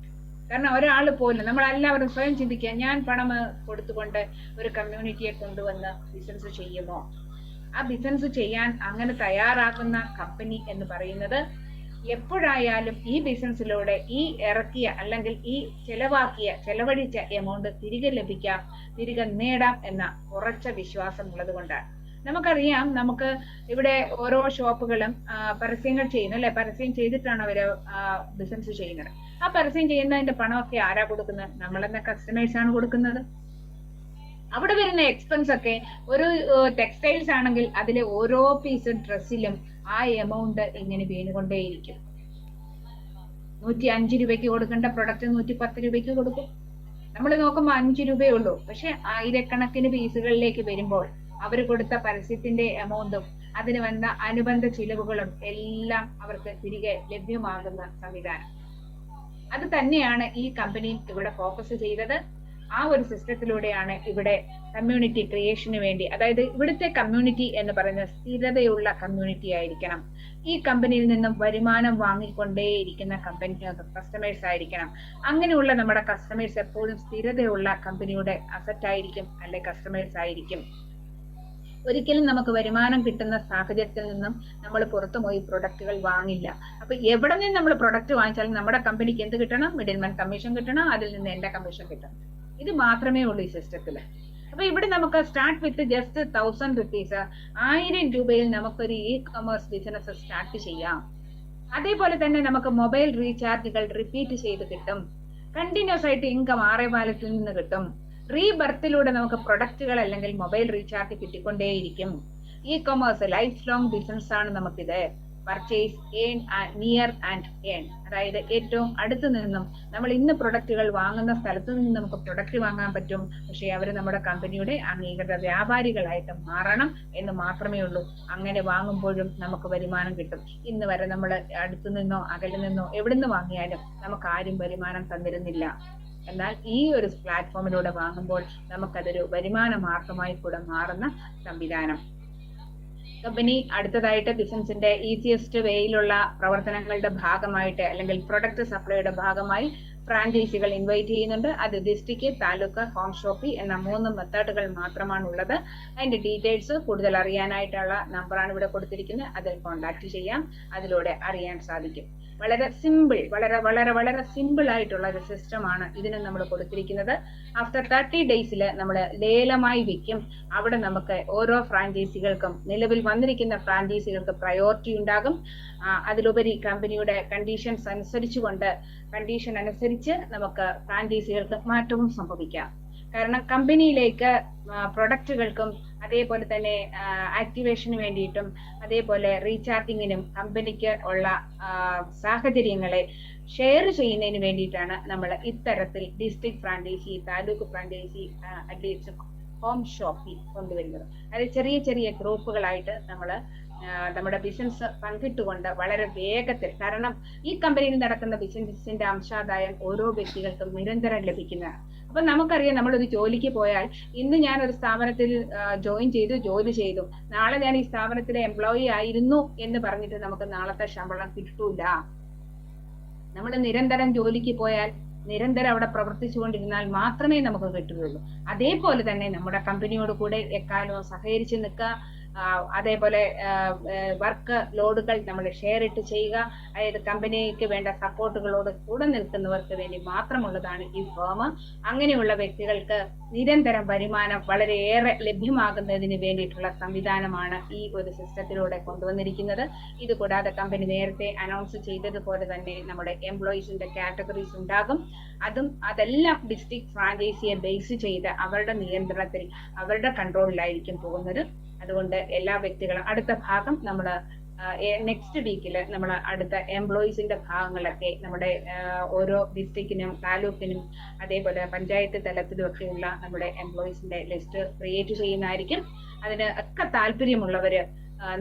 കാരണം ഒരാൾ പോലും നമ്മളെല്ലാവരും സ്വയം ചിന്തിക്കുക, ഞാൻ പണം കൊടുത്തുകൊണ്ട് ഒരു കമ്മ്യൂണിറ്റിയെ കൊണ്ടുവന്ന് ബിസിനസ് ചെയ്യുമോ? ആ ബിസിനസ് ചെയ്യാൻ അങ്ങനെ തയ്യാറാക്കുന്ന കമ്പനി എന്ന് പറയുന്നത് എപ്പോഴായാലും ഈ ബിസിനസ്സിലൂടെ ഈ ഇറക്കിയ അല്ലെങ്കിൽ ഈ ചെലവഴിച്ച എമൗണ്ട് തിരികെ ലഭിക്കാം, തിരികെ നേടാം എന്ന ഉറച്ച വിശ്വാസം ഉള്ളത് കൊണ്ടാണ്. നമുക്കറിയാം, നമുക്ക് ഇവിടെ ഓരോ ഷോപ്പുകളും പരസ്യങ്ങൾ ചെയ്യുന്നു അല്ലെ, പരസ്യം ചെയ്തിട്ടാണ് അവര് ബിസിനസ് ചെയ്യുന്നത്. ആ പരസ്യം ചെയ്യുന്നതിന്റെ പണമൊക്കെ ആരാ കൊടുക്കുന്നത്? നമ്മളെന്ന കസ്റ്റമേഴ്സ് ആണ് കൊടുക്കുന്നത്. അവിടെ വരുന്ന എക്സ്പെൻസ് ഒക്കെ ഒരു ടെക്സ്റ്റൈൽസ് ആണെങ്കിൽ അതിലെ ഓരോ പീസ് ഡ്രസ്സിലും ആ എമൗണ്ട് ഇങ്ങനെ വീണുകൊണ്ടേയിരിക്കും. 105 രൂപയ്ക്ക് കൊടുക്കേണ്ട പ്രൊഡക്റ്റ് 110 രൂപയ്ക്ക് കൊടുക്കും. നമ്മൾ നോക്കുമ്പോൾ 5 രൂപയേ ഉള്ളൂ. പക്ഷെ ആയിരക്കണക്കിന് പീസുകളിലേക്ക് വരുമ്പോൾ അവർ കൊടുത്ത പരസ്യത്തിന്റെ എമൗണ്ടും അതിന് വന്ന അനുബന്ധ ചിലവുകളും എല്ലാം അവർക്ക് തിരികെ ലഭ്യമാകുന്ന സംവിധാനം. അത് തന്നെയാണ് ഈ കമ്പനി ഇവിടെ ഫോക്കസ് ചെയ്തത്. ആ ഒരു സിസ്റ്റത്തിലൂടെയാണ് ഇവിടെ കമ്മ്യൂണിറ്റി ക്രിയേഷന് വേണ്ടി, അതായത് ഇവിടുത്തെ കമ്മ്യൂണിറ്റി എന്ന് പറയുന്നത് സ്ഥിരതയുള്ള കമ്മ്യൂണിറ്റി ആയിരിക്കണം. ഈ കമ്പനിയിൽ നിന്നും വരുമാനം വാങ്ങിക്കൊണ്ടേയിരിക്കുന്ന കസ്റ്റമേഴ്സ് ആയിരിക്കണം. അങ്ങനെയുള്ള നമ്മുടെ കസ്റ്റമേഴ്സ് എപ്പോഴും സ്ഥിരതയുള്ള കമ്പനിയുടെ അസറ്റ് ആയിരിക്കും, അല്ലെ കസ്റ്റമേഴ്സ് ആയിരിക്കും. ഒരിക്കലും നമുക്ക് വരുമാനം കിട്ടുന്ന സാഹചര്യത്തിൽ നിന്നും നമ്മൾ പുറത്തു പോയി പ്രൊഡക്റ്റുകൾ വാങ്ങില്ല. അപ്പൊ എവിടെ നിന്ന് നമ്മൾ പ്രൊഡക്റ്റ് വാങ്ങിച്ചാലും നമ്മുടെ കമ്പനിക്ക് എന്ത് കിട്ടണം? മിഡിൽമാൻ കമ്മീഷൻ കിട്ടണം, അതിൽ നിന്ന് എന്റെ കമ്മീഷൻ കിട്ടണം. ഇത് മാത്രമേ ഉള്ളൂ ഈ സിസ്റ്റത്തില്. അപ്പൊ ഇവിടെ നമുക്ക് സ്റ്റാർട്ട് വിത്ത് ജസ്റ്റ് 1000 rupees, 1000 രൂപയിൽ നമുക്കൊരു ഇ കൊമേഴ്സ് ബിസിനസ് സ്റ്റാർട്ട് ചെയ്യാം. അതേപോലെ തന്നെ നമുക്ക് മൊബൈൽ റീചാർജുകൾ റിപ്പീറ്റ് ചെയ്ത് കിട്ടും. കണ്ടിന്യൂസ് ആയിട്ട് ഇൻകം ആറേപാലത്തിൽ നിന്ന് കിട്ടും. റീബർത്തിലൂടെ നമുക്ക് പ്രൊഡക്റ്റുകൾ അല്ലെങ്കിൽ മൊബൈൽ റീചാർജ് കിട്ടിക്കൊണ്ടേയിരിക്കും. E commerce lifelong business ആണ് നമുക്കിത്. Purchase, earn, near and earn, അതായത് ഏറ്റവും അടുത്ത് നിന്നും നമ്മൾ ഇന്ന് പ്രൊഡക്റ്റുകൾ വാങ്ങുന്ന സ്ഥലത്തു നിന്ന് നമുക്ക് പ്രൊഡക്റ്റ് വാങ്ങാൻ പറ്റും. പക്ഷെ അവർ നമ്മുടെ കമ്പനിയുടെ അംഗീകൃത വ്യാപാരികളായിട്ട് മാറണം എന്ന് മാത്രമേ ഉള്ളൂ. അങ്ങനെ വാങ്ങുമ്പോഴും നമുക്ക് വരുമാനം കിട്ടും. ഇന്ന് വരെ നമ്മൾ അടുത്തു നിന്നോ അകലിൽ നിന്നോ എവിടുന്ന് വാങ്ങിയാലും നമുക്ക് ആരും വരുമാനം തന്നിരുന്നില്ല. എന്നാൽ ഈ ഒരു പ്ലാറ്റ്ഫോമിലൂടെ വാങ്ങുമ്പോൾ നമുക്കതൊരു വരുമാന മാർഗമായി കൂടെ മാറുന്ന സംവിധാനം. കമ്പനി അടുത്തതായിട്ട് ബിസിനസിന്റെ ഈസിയസ്റ്റ് വേയിലുള്ള പ്രവർത്തനങ്ങളുടെ ഭാഗമായിട്ട് അല്ലെങ്കിൽ പ്രൊഡക്റ്റ് സപ്ലൈയുടെ ഭാഗമായി ഫ്രാഞ്ചൈസികൾ ഇൻവൈറ്റ് ചെയ്യുന്നുണ്ട്. അത് ഡിസ്ട്രിക്ട്, താലൂക്ക്, ഹോം ഷോപ്പി എന്ന 3 മെത്തേഡുകൾ മാത്രമാണ് ഉള്ളത്. അതിന്റെ ഡീറ്റെയിൽസ് കൂടുതൽ അറിയാനായിട്ടുള്ള നമ്പറാണ് ഇവിടെ കൊടുത്തിരിക്കുന്നത്. അതിൽ കോൺടാക്ട് ചെയ്യാം, അതിലൂടെ അറിയാൻ സാധിക്കും. വളരെ സിമ്പിൾ, വളരെ വളരെ വളരെ സിമ്പിൾ ആയിട്ടുള്ള ഒരു സിസ്റ്റമാണ് ഇതിന് നമ്മൾ കൊടുത്തിരിക്കുന്നത്. ആഫ്റ്റർ 30 ഡേയ്സിൽ നമ്മൾ ലേലമായി വിൽക്കും. അവിടെ നമുക്ക് ഓരോ ഫ്രാഞ്ചൈസികൾക്കും, നിലവിൽ വന്നിരിക്കുന്ന ഫ്രാഞ്ചൈസികൾക്ക് പ്രയോറിറ്റി ഉണ്ടാകും. അതിലുപരി കമ്പനിയുടെ കണ്ടീഷൻസ് അനുസരിച്ച് നമുക്ക് ഫ്രാഞ്ചൈസികൾക്ക് മാറ്റവും സംഭവിക്കാം. കാരണം കമ്പനിയിലേക്ക് പ്രൊഡക്റ്റുകൾക്കും അതേപോലെ തന്നെ ആക്ടിവേഷന് വേണ്ടിയിട്ടും അതേപോലെ റീചാർജിങ്ങിനും കമ്പനിക്ക് ഉള്ള സാഹചര്യങ്ങളെ ഷെയർ ചെയ്യുന്നതിന് വേണ്ടിയിട്ടാണ് നമ്മൾ ഇത്തരത്തിൽ district franchise, taluk franchise, at least home shoppe കൊണ്ടുവരുന്നത്. അത് ചെറിയ ചെറിയ ഗ്രൂപ്പുകളായിട്ട് നമ്മൾ നമ്മുടെ ബിസിനസ് പങ്കിട്ടുകൊണ്ട് വളരെ വേഗത്തിൽ, കാരണം ഈ കമ്പനിയിൽ നടക്കുന്ന ബിസിനസിന്റെ അംശാദായം ഓരോ വ്യക്തികൾക്കും നിരന്തരം ലഭിക്കുന്നതാണ്. അപ്പൊ നമുക്കറിയാം, നമ്മളൊരു ജോലിക്ക് പോയാൽ ഇന്ന് ഞാൻ ഒരു സ്ഥാപനത്തിൽ ജോലി ചെയ്തു, നാളെ ഞാൻ ഈ സ്ഥാപനത്തിലെ എംപ്ലോയി ആയിരുന്നു എന്ന് പറഞ്ഞിട്ട് നമുക്ക് നാളത്തെ ശമ്പളം കിട്ടൂല. നമ്മൾ നിരന്തരം ജോലിക്ക് പോയാൽ, നിരന്തരം അവിടെ പ്രവർത്തിച്ചുകൊണ്ടിരുന്നാൽ മാത്രമേ നമുക്ക് കിട്ടുകയുള്ളൂ. അതേപോലെ തന്നെ നമ്മുടെ കമ്പനിയോട് കൂടെ എക്കാലവും സഹകരിച്ച് നിൽക്കുക, അതേപോലെ വർക്ക് ലോഡുകൾ നമ്മൾ ഷെയർ ഇട്ട് ചെയ്യുക. അതായത് കമ്പനിക്ക് വേണ്ട സപ്പോർട്ടുകളോട് കൂടെ നിൽക്കുന്നവർക്ക് വേണ്ടി മാത്രമുള്ളതാണ് ഈ ഫേം. അങ്ങനെയുള്ള വ്യക്തികൾക്ക് നിരന്തരം വരുമാനം വളരെയേറെ ലഭ്യമാകുന്നതിന് വേണ്ടിയിട്ടുള്ള സംവിധാനമാണ് ഈ ഒരു സിസ്റ്റത്തിലൂടെ കൊണ്ടുവന്നിരിക്കുന്നത്. ഇത് കൂടാതെ കമ്പനി നേരത്തെ അനൗൺസ് ചെയ്തതുപോലെ തന്നെ നമ്മുടെ എംപ്ലോയീസിന്റെ കാറ്റഗറീസ് ഉണ്ടാകും. അതെല്ലാം ഡിസ്ട്രിക്ട് ഫ്രാഞ്ചൈസിയെ ബേസ് ചെയ്ത് അവരുടെ നിയന്ത്രണത്തിൽ, അവരുടെ കൺട്രോളിലായിരിക്കും പോകുന്നത്. അതുകൊണ്ട് എല്ലാ വ്യക്തികളും അടുത്ത ഭാഗം നമ്മൾ നെക്സ്റ്റ് വീക്കിൽ നമ്മൾ അടുത്ത എംപ്ലോയീസിന്റെ ഭാഗങ്ങളൊക്കെ നമ്മുടെ ഓരോ ഡിസ്ട്രിക്റ്റിനും താലൂക്കിനും അതേപോലെ പഞ്ചായത്ത് തലത്തിലും ഒക്കെയുള്ള നമ്മുടെ എംപ്ലോയീസിന്റെ ലിസ്റ്റ് ക്രിയേറ്റ് ചെയ്യുന്നതായിരിക്കും. അതിന് ഒക്കെ താല്പര്യമുള്ളവര്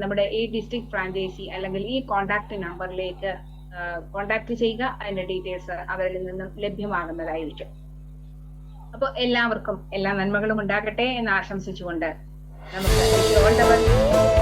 നമ്മുടെ ഈ ഡിസ്ട്രിക്ട് ഫ്രാഞ്ചൈസി അല്ലെങ്കിൽ ഈ കോണ്ടാക്ട് നമ്പറിലേക്ക് കോണ്ടാക്ട് ചെയ്യുക. അതിന്റെ ഡീറ്റെയിൽസ് അവരിൽ നിന്നും ലഭ്യമാകുന്നതായിരിക്കും. അപ്പോൾ എല്ലാവർക്കും എല്ലാ നന്മകളും ഉണ്ടാകട്ടെ എന്ന് ആശംസിച്ചുകൊണ്ട് നമുക്ക്